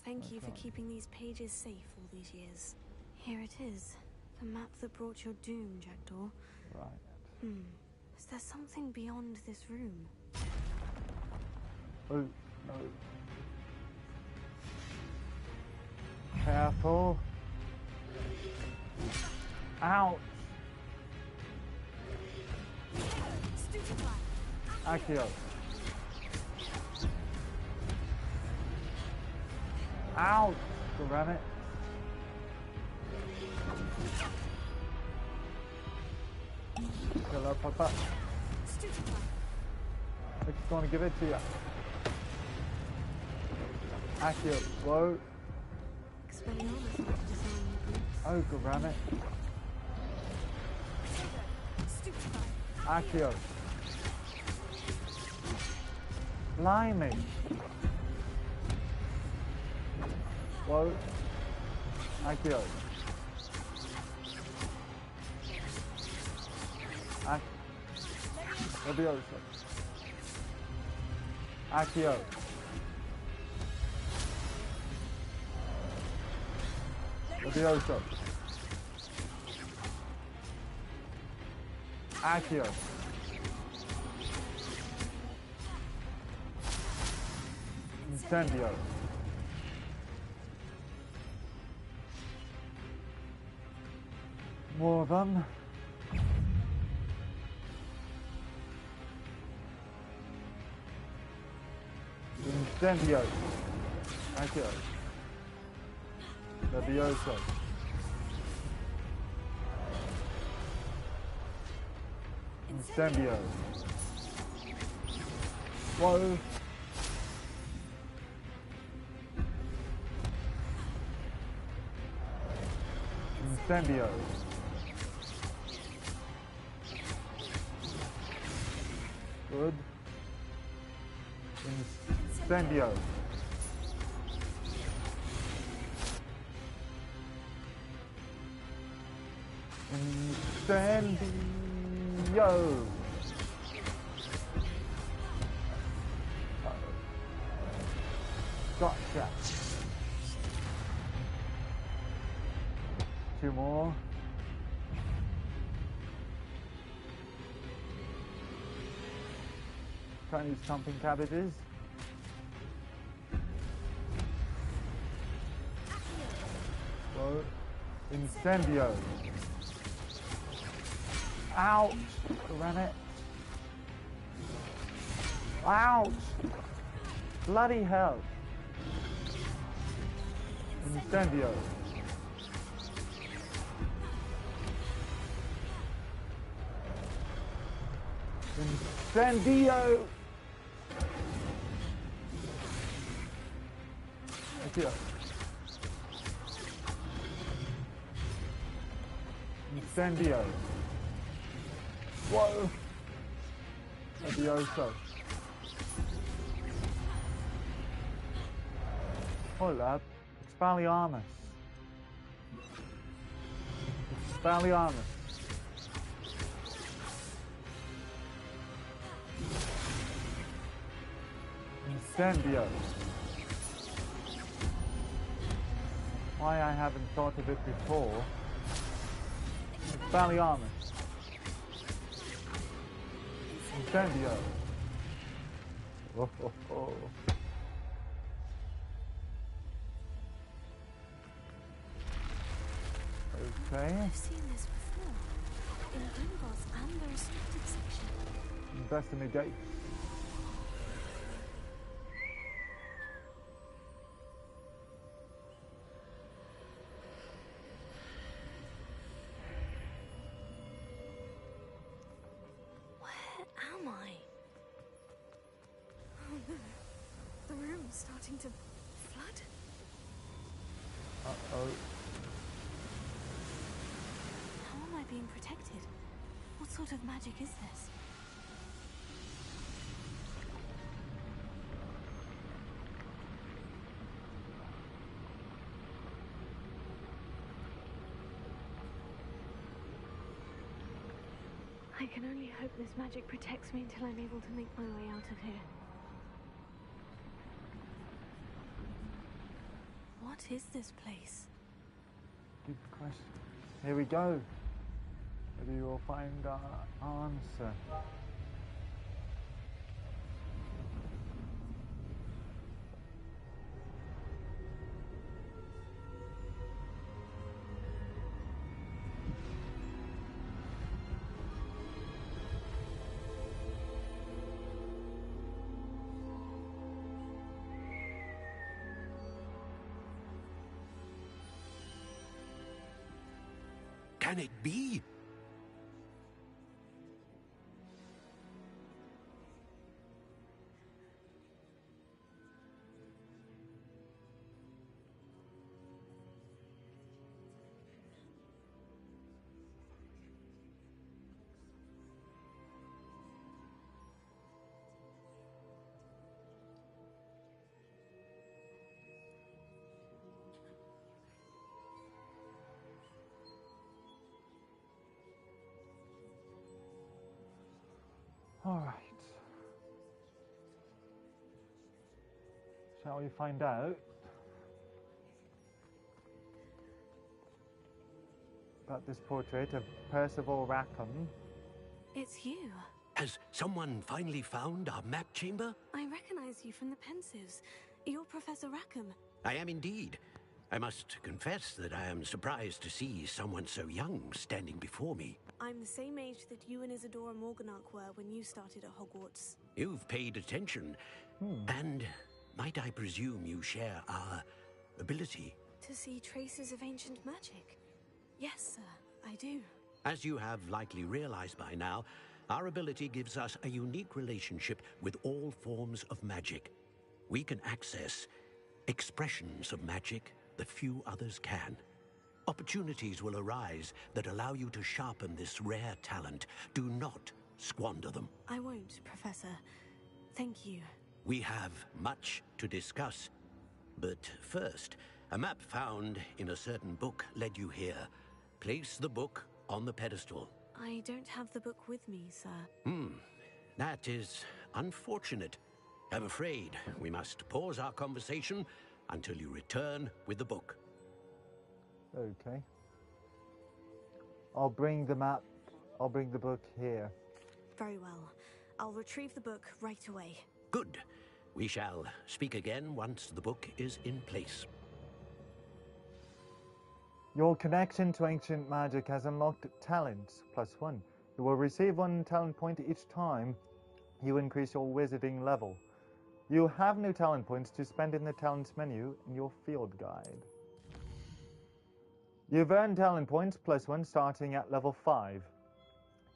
Thank you for keeping these pages safe all these years. Here it is. The map that brought your doom, Jackdaw. Right. Is there something beyond this room? Oh, no. Careful. Ouch. Accio. Ouch. Grab it. Hello, Papa. I just want to give it to you. Accio. Whoa. Oh, grab it. Accio. Blimey. Whoa. Accio. Levioso. Accio. Levioso. Accio. Incendio. More of them. Incendio. Accio. Levioso. Incendio. Whoa. Incendio. Good. Incendio. Incendio. Gotcha. Two more. Chinese chomping cabbages. Whoa. Incendio. Ouch! Ran it. Ouch! Bloody hell. Incendio. Incendio! Accio. Incendio. Whoa! Levioso. Hold up. Expelliarmus. Expelliarmus. Incendio. Why I haven't thought of it before. Expelliarmus. Incendio. Oh, oh, oh. Okay. I've seen this before. In Gringotts and the restricted section. Investigate. Am I? Oh no. The room's starting to flood. Uh-oh. How am I being protected? What sort of magic is this? I can only hope this magic protects me until I'm able to make my way out of here. What is this place? Good question. Here we go. Maybe we'll find our answer. Can it be? All right. Shall we find out about this portrait of Percival Rackham? It's you. Has someone finally found our map chamber? I recognize you from the Pensives. You're Professor Rackham. I am indeed. I must confess that I am surprised to see someone so young standing before me. I'm the same age that you and Isadora Morganach were when you started at Hogwarts. You've paid attention. And might I presume you share our ability? To see traces of ancient magic? Yes, sir, I do. As you have likely realized by now, our ability gives us a unique relationship with all forms of magic. We can access expressions of magic that few others can. Opportunities will arise that allow you to sharpen this rare talent. Do not squander them. I won't, Professor. Thank you. We have much to discuss. But first, a map found in a certain book led you here. Place the book on the pedestal. I don't have the book with me, sir. That is unfortunate. I'm afraid we must pause our conversation until you return with the book. Okay. I'll bring the map. I'll bring the book here. Very well. I'll retrieve the book right away. Good. We shall speak again once the book is in place. Your connection to ancient magic has unlocked talents +1. You will receive 1 talent point each time you increase your wizarding level. You have no talent points to spend in the talents menu in your field guide. You've earned talent points +1 starting at level 5.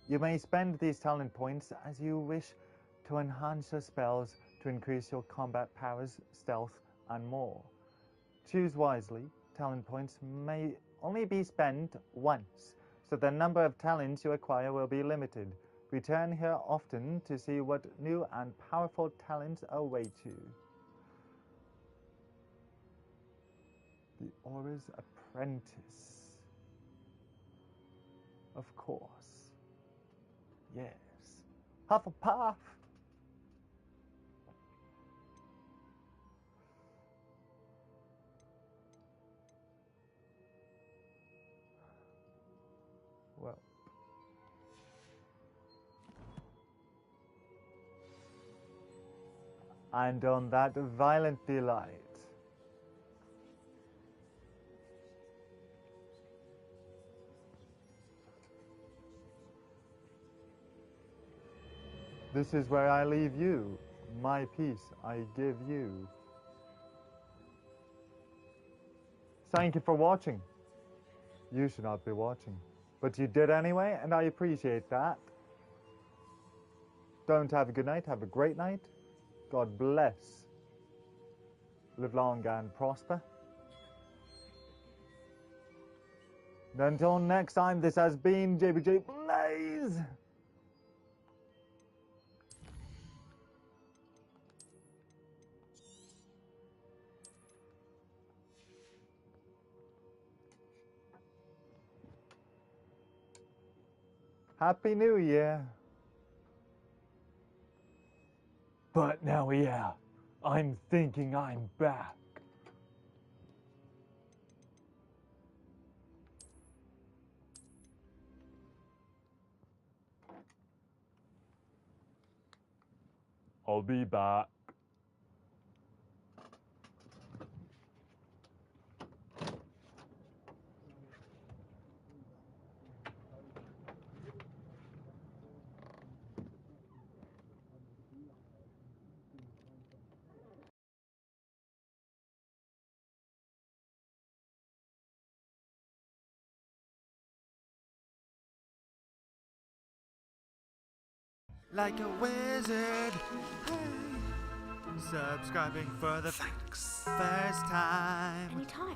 You may spend these talent points as you wish to enhance your spells, to increase your combat powers, stealth, and more. Choose wisely. Talent points may only be spent once, so the number of talents you acquire will be limited. Return here often to see what new and powerful talents await you. The Aura's Apprentice. Of course. Yes. Hufflepuff! Well. And on that violent delight, this is where I leave you. My peace I give you. Thank you for watching. You should not be watching, but you did anyway, and I appreciate that. Don't have a good night, have a great night. God bless. Live long and prosper. And until next time, this has been JBJblaze. Happy New Year. But now, yeah, I'm thinking I'm back. I'll be back. Like a wizard. Hey. Subscribing for the first time. Anytime.